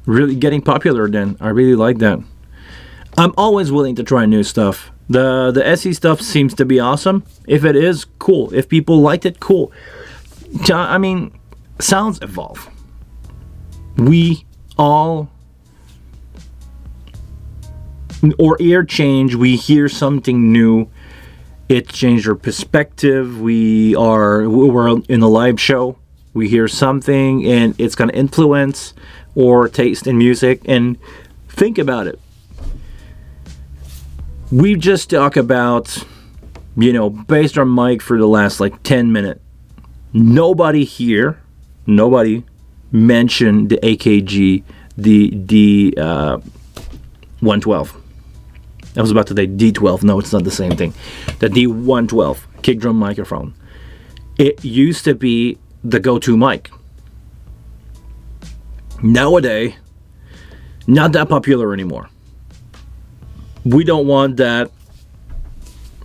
Really getting popular then. I really like that. I'm always willing to try new stuff. The SE stuff seems to be awesome. If it is, cool. If people liked it, cool. I mean, sounds evolve. We all, or ear change, we hear something new. It changed our perspective. We're in a live show. We hear something and it's going to influence or taste in music. And think about it. We just talk about, you know, bass drum mic for the last like 10 minutes. Nobody mentioned the AKG, the 112. I was about to say D12. No, it's not the same thing. The D112 kick drum microphone. It used to be the go-to mic. Nowadays, not that popular anymore. We don't want that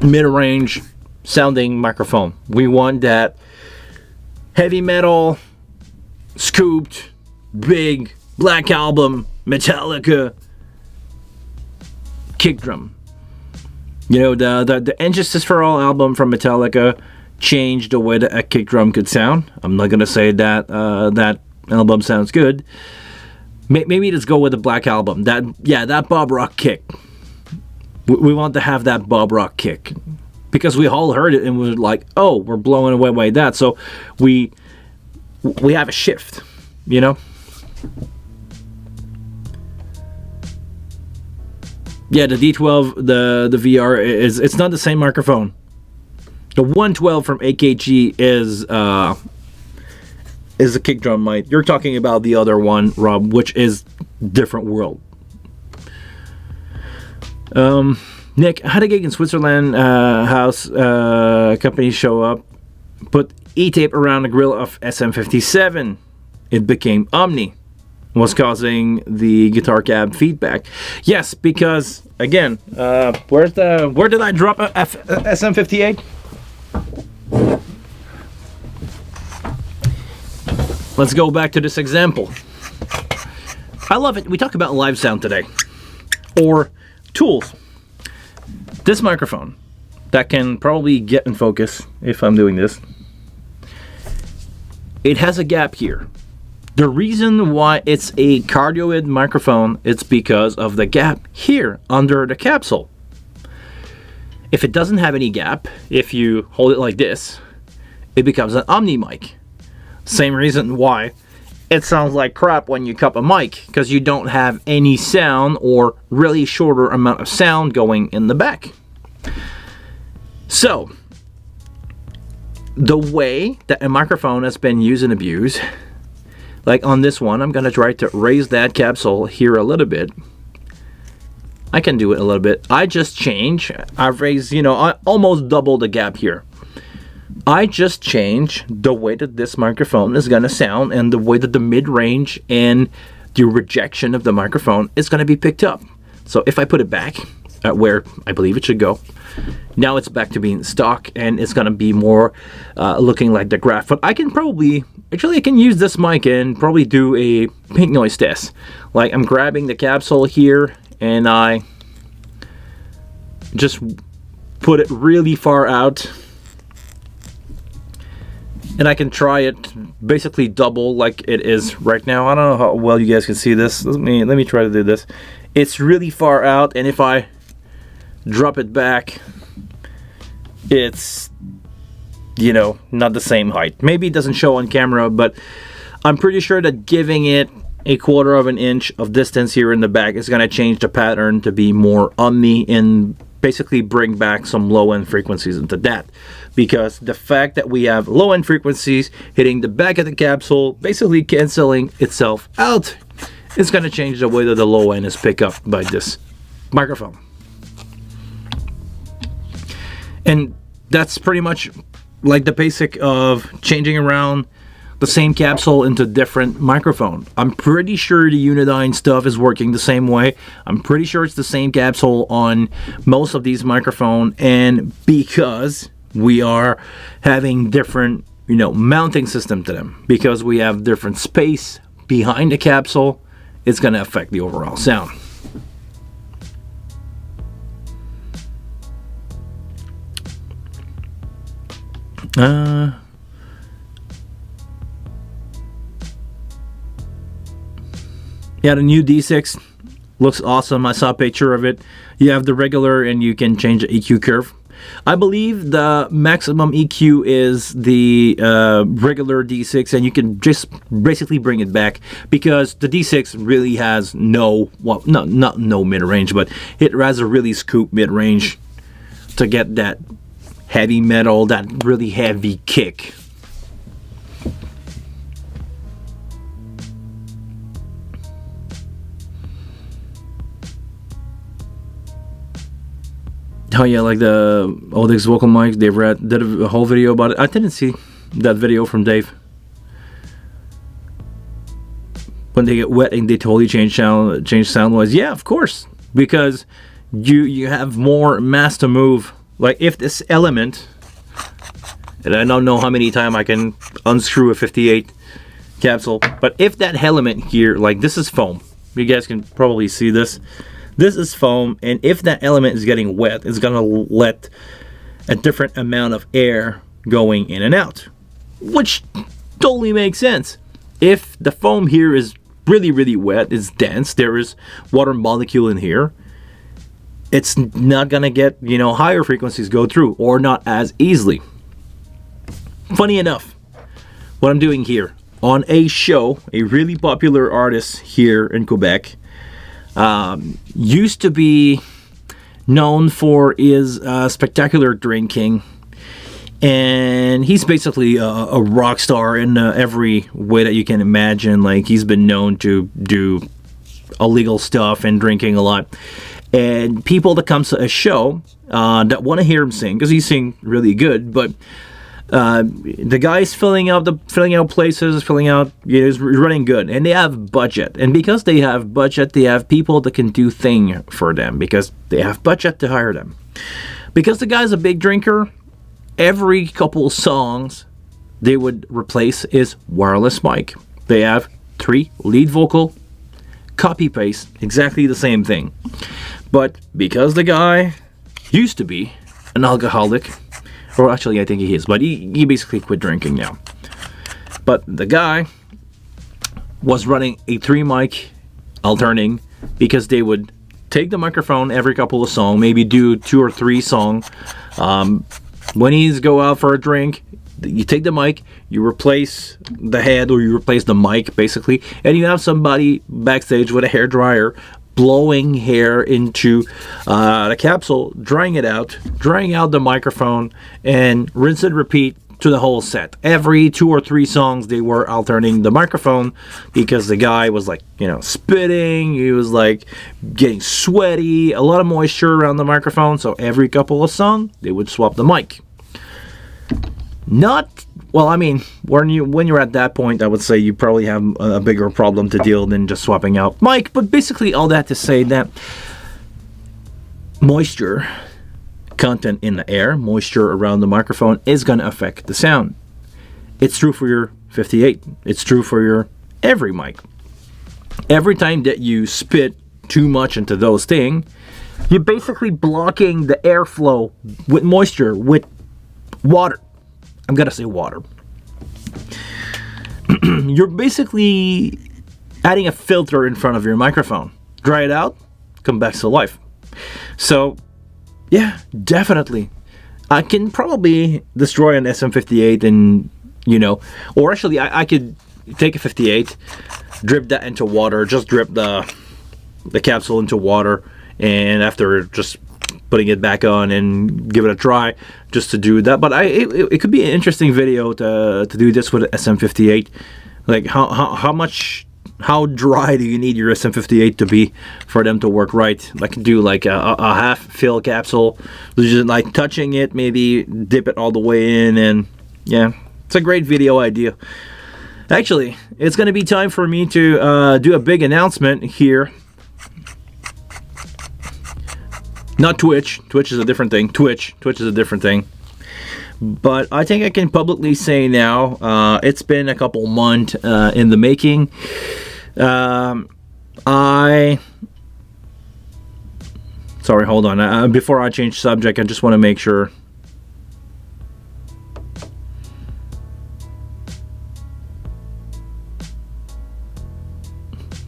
mid-range sounding microphone. We want that heavy metal, scooped, big, Black Album, Metallica kick drum. You know, the Injustice for All album from Metallica changed the way that a kick drum could sound. I'm not gonna say that that album sounds good. Maybe let's go with the Black Album. That Bob Rock kick. We want to have that Bob Rock kick because we all heard it and we're like, oh, we're blowing away by that. So we have a shift, you know. Yeah, the D12, the VR it's not the same microphone. The 112 from AKG is a kick drum mic. You're talking about the other one, Rob, which is different world. Nick, had a gig in Switzerland. House company show up, put E-tape around the grill of SM57. It became Omni. Was causing the guitar cab feedback. Yes, because again, where did I drop a SM58? Let's go back to this example. I love it. We talk about live sound today, or tools. This microphone that can probably get in focus if I'm doing this. It has a gap here. The reason why it's a cardioid microphone, it's because of the gap here under the capsule. If it doesn't have any gap, if you hold it like this, it becomes an Omni mic. Same reason why it sounds like crap when you cup a mic, because you don't have any sound or really shorter amount of sound going in the back. So, the way that a microphone has been used and abused, like on this one, I'm going to try to raise that capsule here a little bit. I can do it a little bit. I just change. I've raised, you know, I almost double the gap here. I just change the way that this microphone is going to sound and the way that the mid-range and the rejection of the microphone is going to be picked up. So if I put it back at where I believe it should go, now it's back to being stock and it's going to be more looking like the graph. But I can probably, actually I can use this mic and probably do a pink noise test. Like I'm grabbing the capsule here and I just put it really far out. and I can try it basically double like it is right now. I don't know how well you guys can see this. Let me try to do this. It's really far out, and if I drop it back, it's, you know, not the same height. Maybe it doesn't show on camera, but I'm pretty sure that giving it a 1/4 of an inch of distance here in the back is going to change the pattern to be more omni and basically bring back some low-end frequencies into that, because the fact that we have low-end frequencies hitting the back of the capsule, basically canceling itself out, is going to change the way that the low end is picked up by this microphone. And that's pretty much like the basic of changing around the same capsule into different microphone. I'm pretty sure the Unidyne stuff is working the same way. I'm pretty sure it's the same capsule on most of these microphones, and because we are having different, you know, mounting system to them, because we have different space behind the capsule, it's going to affect the overall sound. Yeah, the new D6 looks awesome. I saw a picture of it. You have the regular, and you can change the EQ curve. I believe the maximum EQ is the regular D6, and you can just basically bring it back, because the D6 really has no mid-range, but it has a really scoop mid-range to get that heavy metal, that really heavy kick. Oh yeah, like the Audix vocal mics, did a whole video about it. I didn't see that video from Dave. When they get wet and they totally change sound wise. Yeah, of course, because you have more mass to move. Like if this element, and I don't know how many times I can unscrew a 58 capsule, but if that element here, like this is foam, you guys can probably see this. This is foam, and if that element is getting wet, it's going to let a different amount of air going in and out, which totally makes sense. If the foam here is really, really wet, it's dense, there is water molecule in here, it's not going to get, you know, higher frequencies go through, or not as easily. Funny enough, what I'm doing here, on a show, a really popular artist here in Quebec, used to be known for his spectacular drinking, and he's basically a rock star in every way that you can imagine. Like, he's been known to do illegal stuff and drinking a lot, and people that comes to a show that want to hear him sing, because he sings really good, but the guy's filling out places, he's running good, and they have budget. And because they have budget, they have people that can do thing for them, because they have budget to hire them. Because the guy's a big drinker, every couple songs they would replace his wireless mic. They have 3 lead vocal, copy paste, exactly the same thing. But because the guy used to be an alcoholic, or actually I think he is, but he basically quit drinking now. But the guy was running a 3 mic alternating, because they would take the microphone every couple of songs, maybe do 2 or 3 songs. When he's go out for a drink, you take the mic, you replace the head, or you replace the mic basically, and you have somebody backstage with a hair dryer blowing hair into the capsule, drying it out, drying out the microphone, and rinse and repeat to the whole set. Every 2 or 3 songs they were alternating the microphone, because the guy was like, you know, spitting, he was like getting sweaty, a lot of moisture around the microphone, so every couple of songs they would swap the mic. Well, I mean, when you're at that point, I would say you probably have a bigger problem to deal than just swapping out mic. But basically, all that to say that moisture content in the air, moisture around the microphone, is going to affect the sound. It's true for your 58. It's true for your every mic. Every time that you spit too much into those things, you're basically blocking the airflow with moisture, with water. I'm going to say water. you're basically adding a filter in front of your microphone. Dry it out, come back to life. So, yeah, definitely. I can probably destroy an SM58 and, or actually I could take a 58, drip that into water, just drip the capsule into water, and after just putting it back on and give it a try just to do that. But it could be an interesting video to do this with an SM58. Like how dry do you need your SM58 to be for them to work right? I can do like a half fill capsule, just like touching it, maybe dip it all the way in, and yeah, it's a great video idea. Actually, it's going to be time for me to do a big announcement here. Not Twitch. Twitch is a different thing. Twitch is a different thing. But I think I can publicly say now, it's been a couple months in the making. Sorry, hold on. Before I change subject, I just want to make sure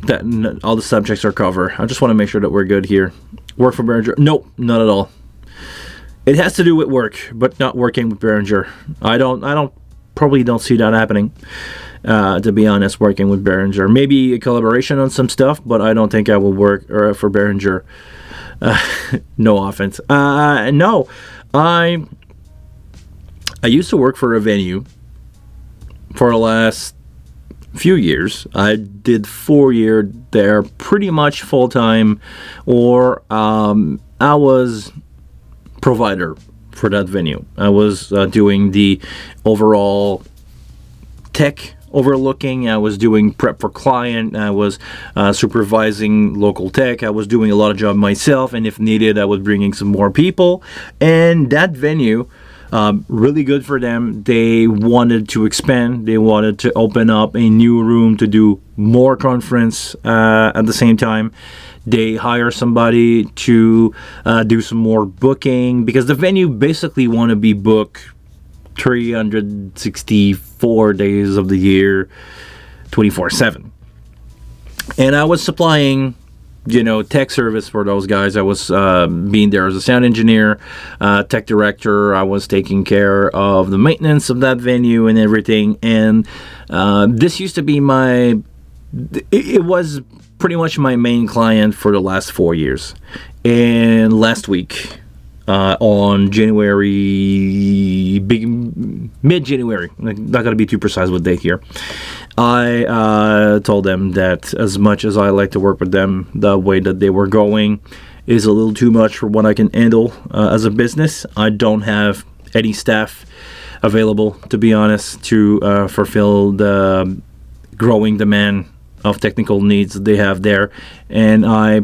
that all the subjects are covered. I just want to make sure that we're good here. Work for Behringer? Nope, not at all. It has to do with work, but not working with Behringer. I probably don't see that happening. To be honest, working with Behringer, maybe a collaboration on some stuff, but I don't think I will work for Behringer. No offense. No, I used to work for a venue for the last few years. I did 4 years there, pretty much full time, or I was provider for that venue. I was doing the overall tech overlooking. I was doing prep for client. I was supervising local tech. I was doing a lot of job myself, and if needed, I was bringing some more people. And that venue, really good for them. They wanted to expand. They wanted to open up a new room to do more conference at the same time. They hire somebody to do some more booking, because the venue basically want to be booked 364 days of the year, 24/7. And I was supplying, tech service for those guys. I was being there as a sound engineer, tech director. I was taking care of the maintenance of that venue and everything. And this used to be it was pretty much my main client for the last 4 years. And last week, on January, mid-January, not going to be too precise with date here, I told them that as much as I like to work with them, the way that they were going is a little too much for what I can handle as a business. I don't have any staff available, to be honest, to fulfill the growing demand of technical needs that they have there. And I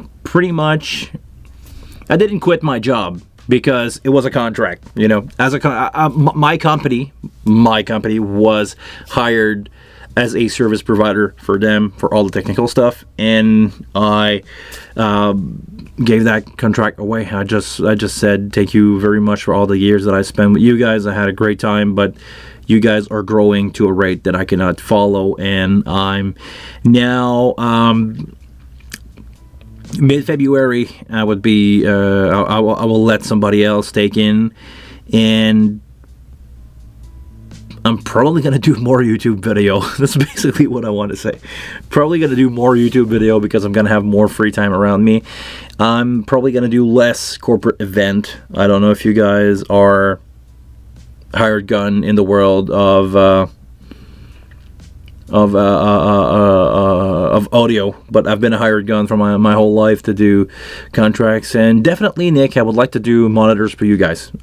didn't quit my job, because it was a contract, as my company was hired as a service provider for them for all the technical stuff, and I gave that contract away. I just said, thank you very much for all the years that I spent with you guys. I had a great time, but you guys are growing to a rate that I cannot follow, and I'm now mid-February, I would be, I will let somebody else take in, and I'm probably going to do more YouTube video. That's basically what I want to say. Probably going to do more YouTube video because I'm going to have more free time around me. I'm probably going to do less corporate event. I don't know if you guys are hired gun in the world of audio, but I've been a hired gun for my whole life to do contracts. And definitely, Nick, I would like to do monitors for you guys.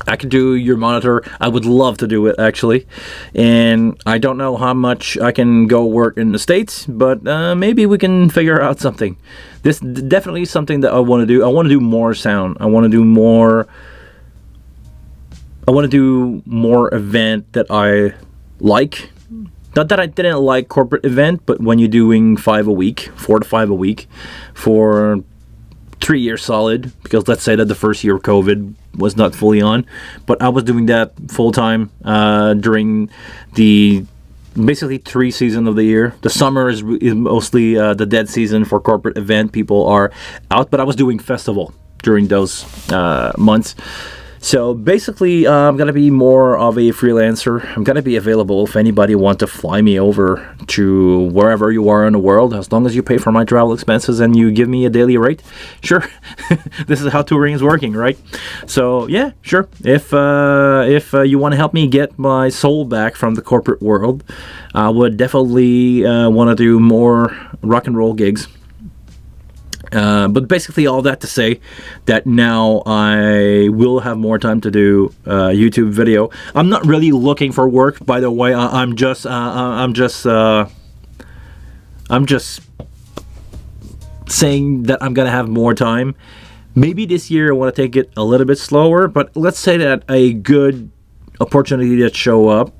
I could do your monitor. I would love to do it, actually. And I don't know how much I can go work in the States, but maybe we can figure out something. This definitely is something that I want to do. I want to do more sound. I want to do more event that I like. Not that I didn't like corporate event, but when you're doing 4 to 5 a week for 3 years solid, because let's say that the first year of COVID was not fully on, but I was doing that full time during the basically 3 seasons of the year. The summer is mostly the dead season for corporate event. People are out, but I was doing festival during those months. So basically, I'm going to be more of a freelancer. I'm going to be available if anybody wants to fly me over to wherever you are in the world, as long as you pay for my travel expenses and you give me a daily rate. Sure. This is how touring is working, right? So yeah, sure. If you want to help me get my soul back from the corporate world, I would definitely want to do more rock and roll gigs. But basically all that to say that now I will have more time to do YouTube video. I'm not really looking for work, by the way. I'm just saying that I'm gonna have more time. Maybe this year I want to take it a little bit slower, but let's say that a good opportunity that show up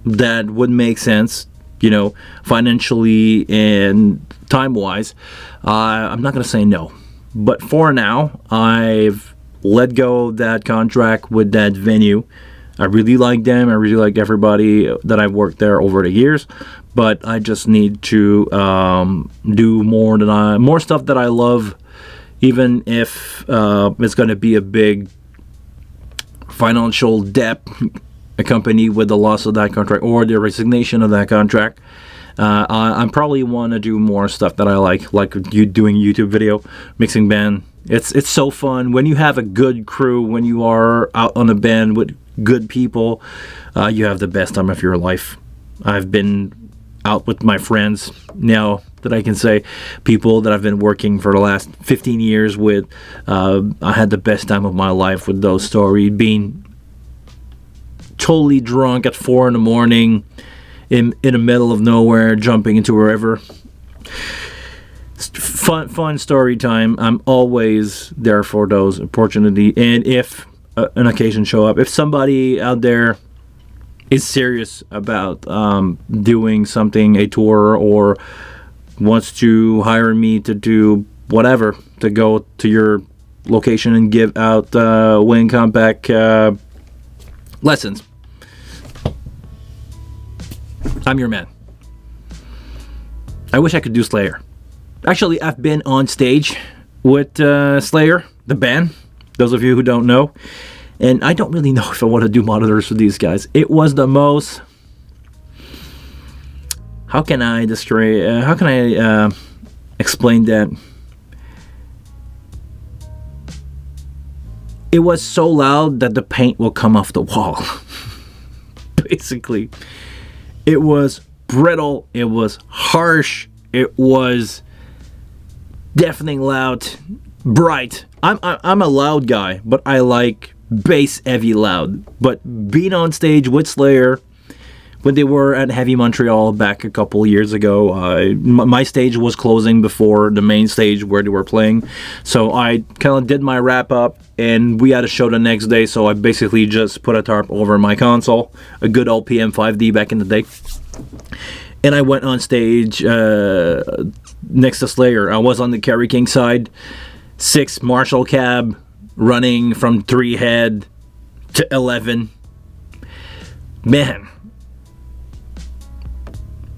that would make sense, you know, financially and time-wise, I'm not going to say no. But for now, I've let go of that contract with that venue. I really like them. I really like everybody that I've worked there over the years. But I just need to do more stuff that I love, even if it's going to be a big financial debt accompanied with the loss of that contract or the resignation of that contract. I probably want to do more stuff that I like you doing YouTube video, mixing band. It's so fun when you have a good crew, when you are out on a band with good people. You have the best time of your life. I've been out with my friends now that I can say, people that I've been working for the last 15 years with. I had the best time of my life with those stories, being totally drunk at 4 a.m. in the middle of nowhere, jumping into a river. Fun story time. I'm always there for those opportunities. And if an occasion show up, if somebody out there is serious about doing something, a tour, or wants to hire me to do whatever, to go to your location and give out Wayne Compact lessons, I'm your man. I wish I could do Slayer. Actually, I've been on stage with Slayer, the band, those of you who don't know, and I don't really know if I want to do monitors for these guys. It was the most... How can I explain that? It was so loud that the paint will come off the wall. Basically. It was brittle, it was harsh, it was deafening loud, bright. I'm a loud guy, but I like bass heavy loud. But being on stage with Slayer, when they were at Heavy Montreal back a couple years ago, my stage was closing before the main stage where they were playing. So I kind of did my wrap up, and we had a show the next day, so I basically just put a tarp over my console, a good old PM5D back in the day. And I went on stage next to Slayer. I was on the Kerry King side, 6 Marshall cab, running from 3 head to 11. Man.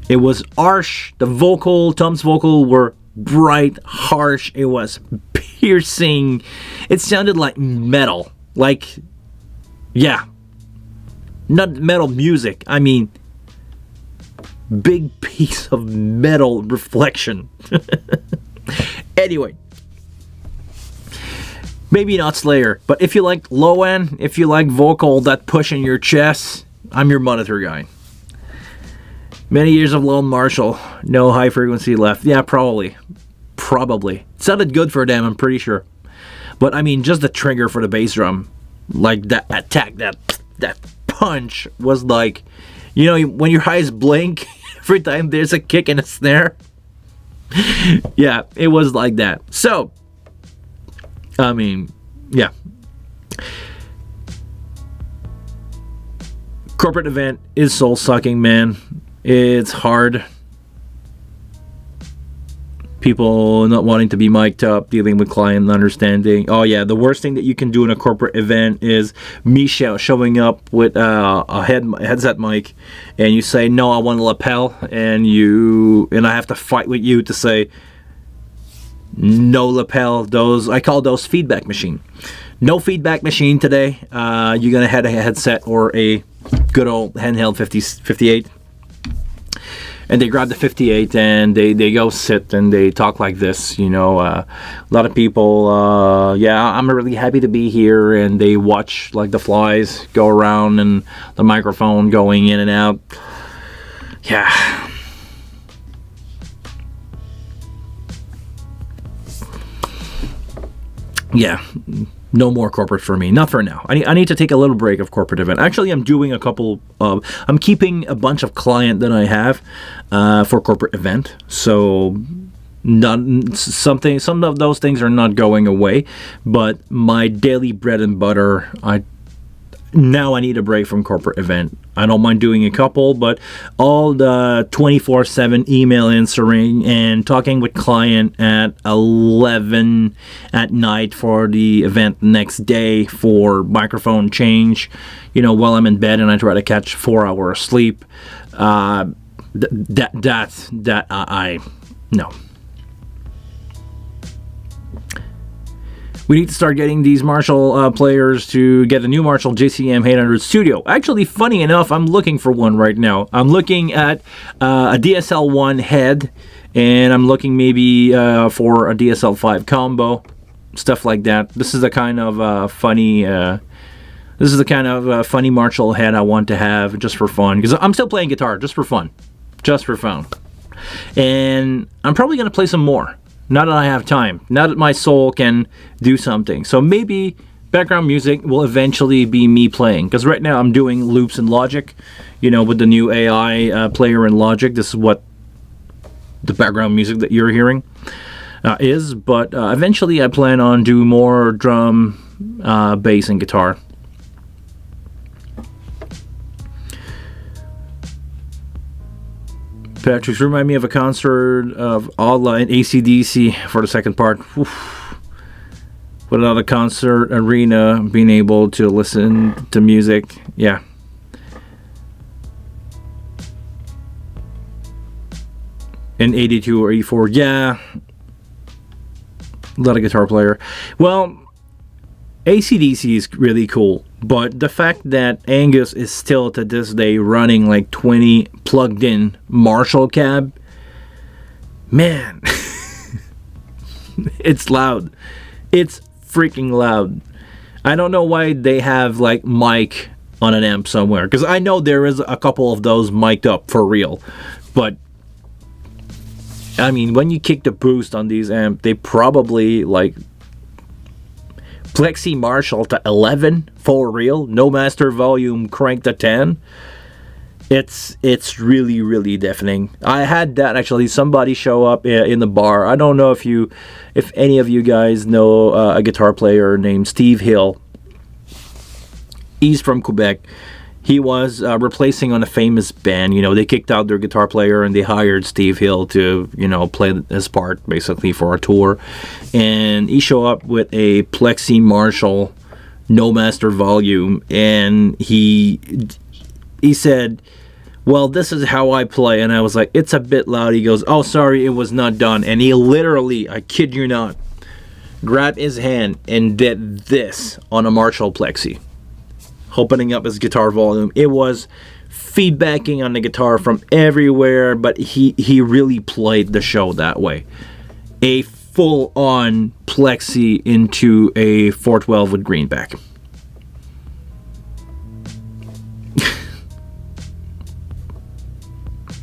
It was harsh. The Tom's vocal were bright, harsh. It was piercing. It sounded like metal. Like, yeah. Not metal music. I mean, big piece of metal reflection. Anyway. Maybe not Slayer, but if you like low end, if you like vocal that push in your chest, I'm your monitor guy. Many years of Lone Marshall, no high frequency left. Yeah, probably. It sounded good for them, I'm pretty sure. But I mean, just the trigger for the bass drum, like that attack, that punch was like, you know, when your eyes blink every time there's a kick and a snare. Yeah, it was like that. So, I mean, yeah. Corporate event is soul sucking, man. It's hard. people not wanting to be mic'd up, dealing with client understanding. Oh yeah, the worst thing that you can do in a corporate event is me showing up with a headset mic, and you say, no, I want a lapel, and I have to fight with you to say no lapel. I call those feedback machine. No feedback machine today. You're gonna have a headset or a good old handheld 58. And they grab the 58 and they go sit and they talk like this, a lot of people, I'm really happy to be here, and they watch like the flies go around and the microphone going in and out. Yeah, no more corporate for me. Not for now. I need to take a little break of corporate event. Actually, I'm doing I'm keeping a bunch of client that I have for corporate event. So some of those things are not going away, but my daily bread and butter, Now I need a break from corporate event. I don't mind doing a couple, but all the 24/7 email answering and talking with client at 11 at night for the event next day for microphone change, while I'm in bed and I try to catch 4 hours sleep. No. We need to start getting these Marshall players to get a new Marshall JCM 800 Studio. Actually, funny enough, I'm looking for one right now. I'm looking at a DSL-1 head, and I'm looking maybe for a DSL-5 combo, stuff like that. This is the kind of funny Marshall head I want to have just for fun, because I'm still playing guitar just for fun. And I'm probably going to play some more. Now that I have time, now that my soul can do something. So maybe background music will eventually be me playing. Because right now I'm doing loops in Logic, with the new AI player in Logic. This is what the background music that you're hearing is. But eventually I plan on doing more drum, bass, and guitar. Patrick, remind me of a concert of Allah and AC/DC for the second part. Oof. Without a concert arena, being able to listen to music. Yeah. In 82 or 84. Yeah. A lot of guitar player. Well, AC/DC is really cool. But the fact that Angus is still to this day running like 20 plugged in Marshall cab, man, it's loud. It's freaking loud. I don't know why they have like mic on an amp somewhere, because I know there is a couple of those mic'd up for real. But I mean, when you kick the boost on these amps, they probably like Plexi Marshall to 11 for real, no master volume cranked to 10. It's really, really deafening. I had that actually. Somebody show up in the bar. I don't know if any of you guys know a guitar player named Steve Hill. He's from Quebec. He was replacing on a famous band. They kicked out their guitar player and they hired Steve Hill to, play his part basically for a tour. And he showed up with a Plexi Marshall, no master volume, and he said, well, this is how I play. And I was like, it's a bit loud. He goes, oh, sorry, it was not done. And he literally, I kid you not, grabbed his hand and did this on a Marshall Plexi, opening up his guitar volume. It was feedbacking on the guitar from everywhere, but he really played the show that way. A full-on Plexi into a 412 with greenback.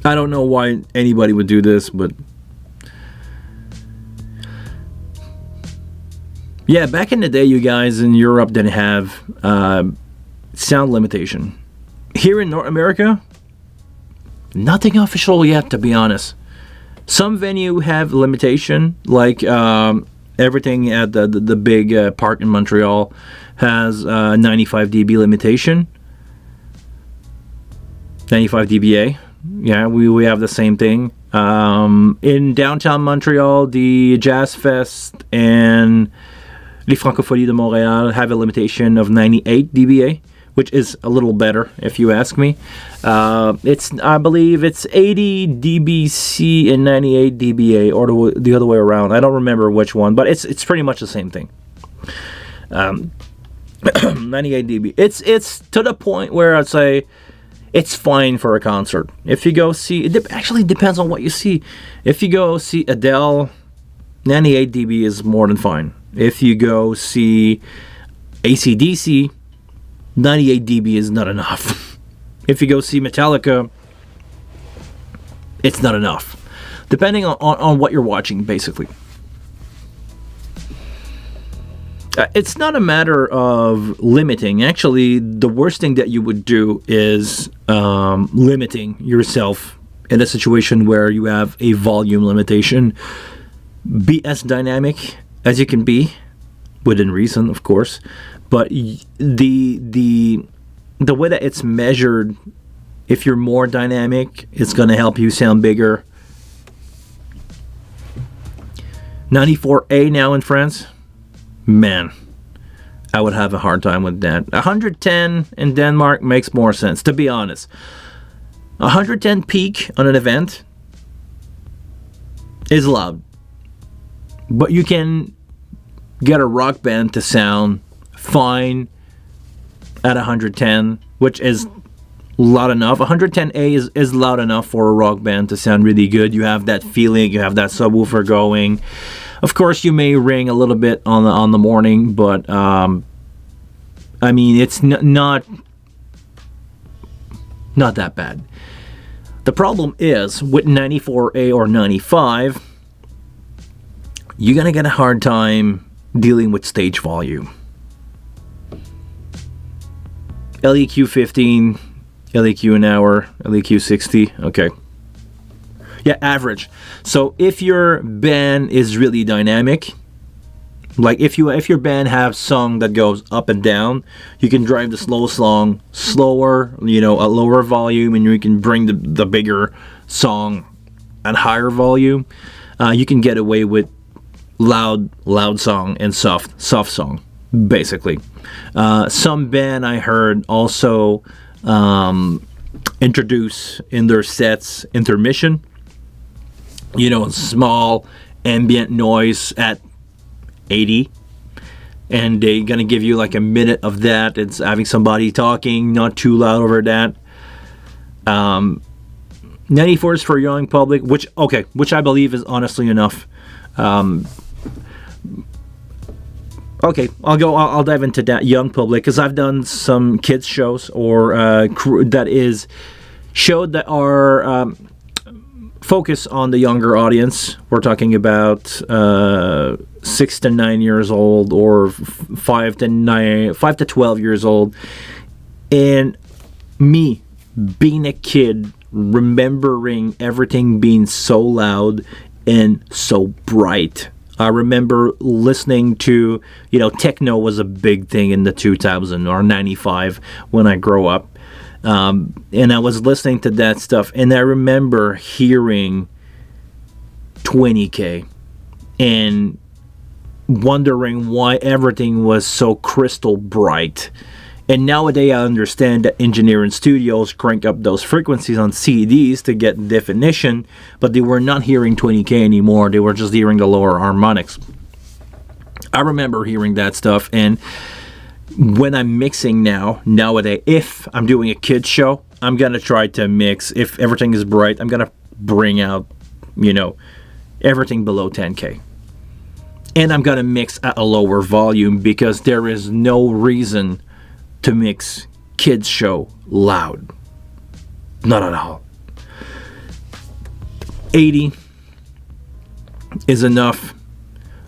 I don't know why anybody would do this, but yeah, back in the day, you guys in Europe didn't have sound limitation. Here in North America, nothing official yet, to be honest. Some venue have limitation, like everything at the big park in Montreal has 95 dB limitation. 95 dBA. Yeah, we have the same thing. In downtown Montreal, the Jazz Fest and Les Francopholies de Montréal have a limitation of 98 dBA, which is a little better, if you ask me. I believe it's 80 dBc and 98 dBA, or the other way around. I don't remember which one, but it's pretty much the same thing. 98 dB. It's to the point where I'd say it's fine for a concert. If you go see, it actually depends on what you see. If you go see Adele, 98 dB is more than fine. If you go see AC/DC, 98 dB is not enough. If you go see Metallica, it's not enough. Depending on what you're watching, basically. It's not a matter of limiting. Actually, the worst thing that you would do is limiting yourself in a situation where you have a volume limitation. Be as dynamic as you can be, within reason, of course. But the way that it's measured, if you're more dynamic, it's going to help you sound bigger. 94A now in France. Man, I would have a hard time with that. 110 in Denmark makes more sense, to be honest. 110 peak on an event is loud. But you can get a rock band to sound fine at 110, which is loud enough. 110A is loud enough for a rock band to sound really good. You have that feeling, you have that subwoofer going. Of course, you may ring a little bit on the morning, but I mean, it's not that bad. The problem is with 94A or 95, you're gonna get a hard time dealing with stage volume. LEQ 15, LEQ an hour, LEQ 60. Okay. Yeah, average. So if your band is really dynamic, like if your band have song that goes up and down, you can drive the slow song slower, a lower volume, and you can bring the bigger song at higher volume. You can get away with loud song and soft song, basically. Some band I heard also introduce in their sets intermission. Small ambient noise at 80, and they're gonna give you like a minute of that. It's having somebody talking, not too loud over that. 94 is for young public, which I believe is honestly enough. Okay, I'll dive into that young public, because I've done some kids shows or showed that are focus on the younger audience. We're talking about 6 to 9 years old, or 5 to 12 years old. And me being a kid, remembering everything being so loud and so bright. I remember listening to, techno was a big thing in the 2000 or 95 when I grew up. And I was listening to that stuff, and I remember hearing 20K and wondering why everything was so crystal bright. And nowadays I understand that engineering studios crank up those frequencies on CDs to get definition, but they were not hearing 20K anymore. They were just hearing the lower harmonics. I remember hearing that stuff, and when I'm mixing nowadays, if I'm doing a kids show, I'm gonna try to mix. If everything is bright, I'm gonna bring out, everything below 10K. And I'm gonna mix at a lower volume, because there is no reason to mix kids show loud. Not at all. 80 is enough.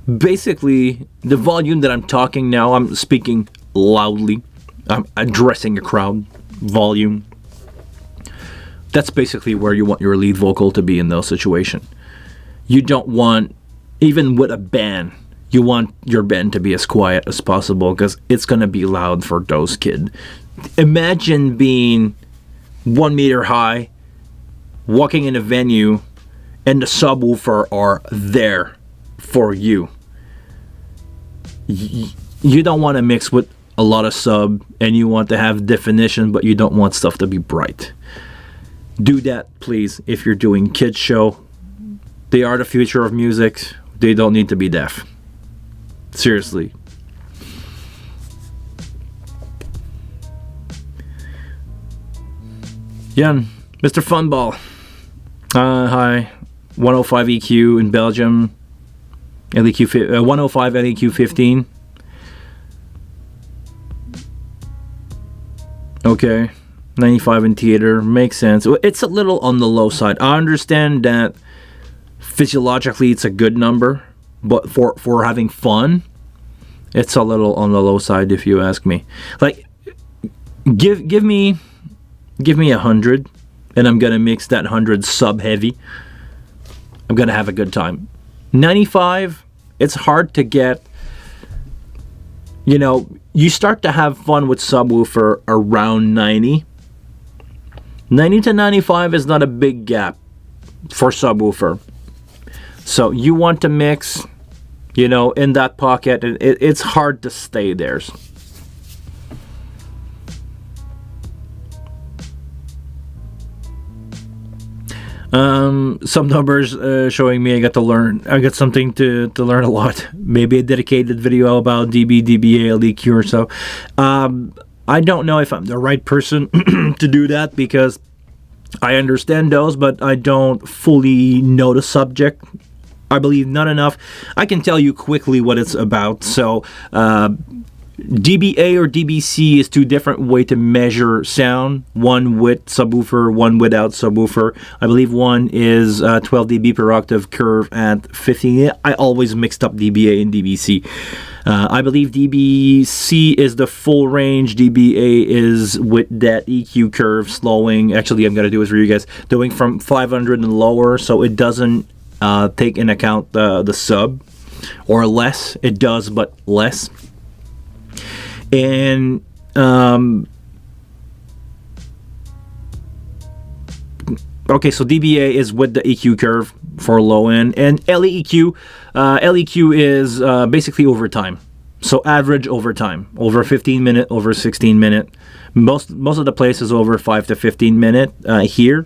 Basically, the volume that I'm talking now, I'm speaking loudly. I'm addressing a crowd. Volume. That's basically where you want your lead vocal to be in those situations. You don't want, even with a band, you want your band to be as quiet as possible, because it's going to be loud for those kids. Imagine being 1 meter high, walking in a venue, and the subwoofer are there for you. You don't want to mix with a lot of sub, and you want to have definition, but you don't want stuff to be bright. Do that, please, if you're doing kids show. They are the future of music. They don't need to be deaf. Seriously. Yeah, Mr. Funball. Hi. 105 EQ in Belgium. LEQ 105 LEQ 15. Okay. 95 in theater. Makes sense. It's a little on the low side. I understand that physiologically it's a good number, but for having fun, it's a little on the low side if you ask me. Like, give me 100, and I'm gonna mix that 100 sub heavy. I'm gonna have a good time. 95, it's hard to get. You know, you start to have fun with subwoofer around 90. 90 to 95 is not a big gap for subwoofer. So you want to mix, you know, in that pocket. It's hard to stay there. Some numbers showing me I got something to learn a lot. Maybe a dedicated video about DB, DBA, LEQ or so. I don't know if I'm the right person to do that, because I understand those, but I don't fully know the subject. I believe not enough. I can tell you quickly what it's about. So, DBA or DBC is two different ways to measure sound. One with subwoofer, one without subwoofer. I believe one is 12 dB per octave curve at 15. I always mixed up DBA and DBC. I believe DBC is the full range. DBA is with that EQ curve slowing. Actually, I'm going to do it for you guys. Doing from 500 and lower, so it doesn't take in account the sub or less. It does, but less. And okay, so DBA is with the EQ curve for low end, and LEQ is basically over time. So average over time, over 15 minute, over 16 minute. Most of the places over 5 to 15 minute here,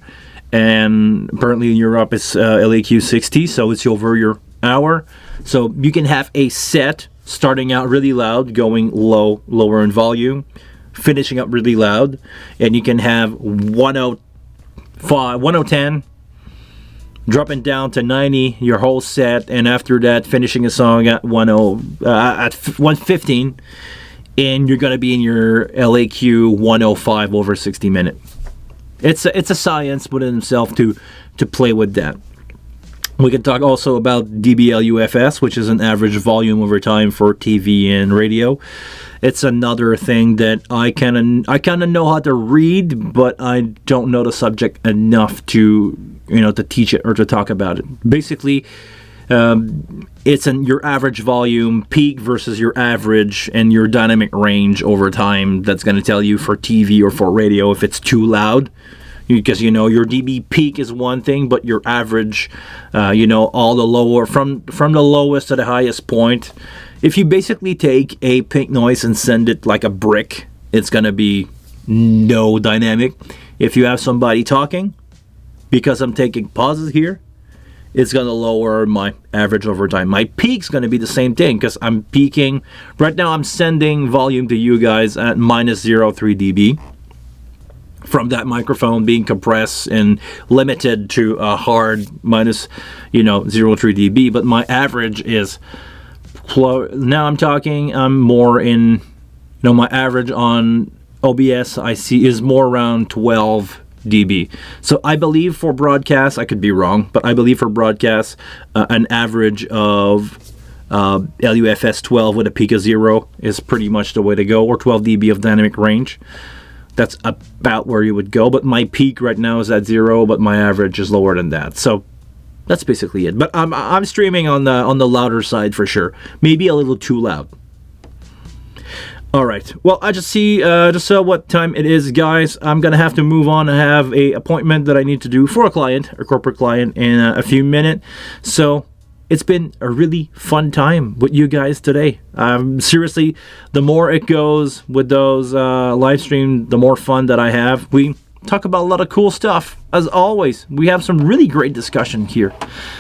and apparently in Europe it's LEQ 60, so it's over your hour. So you can have a set starting out really loud, going lower in volume, finishing up really loud, and you can have 105, 110, dropping down to 90, your whole set, and after that finishing a song at 115, and you're gonna be in your LAQ 105 over 60 minute. It's a science within itself to play with that. We can talk also about DBLUFS, which is an average volume over time for TV and radio. It's another thing that I kind of know how to read, but I don't know the subject enough to teach it or to talk about it. Basically, it's your average volume peak versus your average and your dynamic range over time. That's going to tell you for TV or for radio if it's too loud. Because your dB peak is one thing, but your average, all the lower from the lowest to the highest point. If you basically take a pink noise and send it like a brick, it's gonna be no dynamic. If you have somebody talking, because I'm taking pauses here, it's gonna lower my average over time. My peak's gonna be the same thing because I'm peaking right now. I'm sending volume to you guys at -0.3 dB. From that microphone being compressed and limited to a hard minus 0.3 dB, but my average is now I'm more in my average on OBS I see is more around 12 dB. So I believe for broadcast, I could be wrong, but I believe for broadcast an average of LUFS 12 with a peak of 0 is pretty much the way to go, or 12 dB of dynamic range. That's about where you would go, but my peak right now is at 0, but my average is lower than that. So that's basically it. But I'm streaming on the louder side for sure. Maybe a little too loud. All right. Well, I just saw what time it is, guys. I'm gonna have to move on. I have a appointment that I need to do for a client, a corporate client, in a few minutes. So it's been a really fun time with you guys today. Seriously, the more it goes with those live stream, the more fun that I have. We talk about a lot of cool stuff. As always, we have some really great discussion here.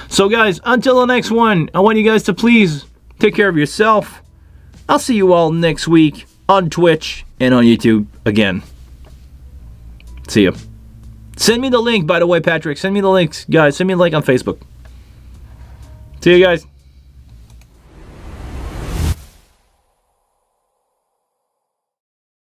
So guys, until the next one, I want you guys to please take care of yourself. I'll see you all next week on Twitch and on YouTube again. See ya. Send me the link, by the way, Patrick. Send me the links, guys. Send me the link on Facebook. See you guys.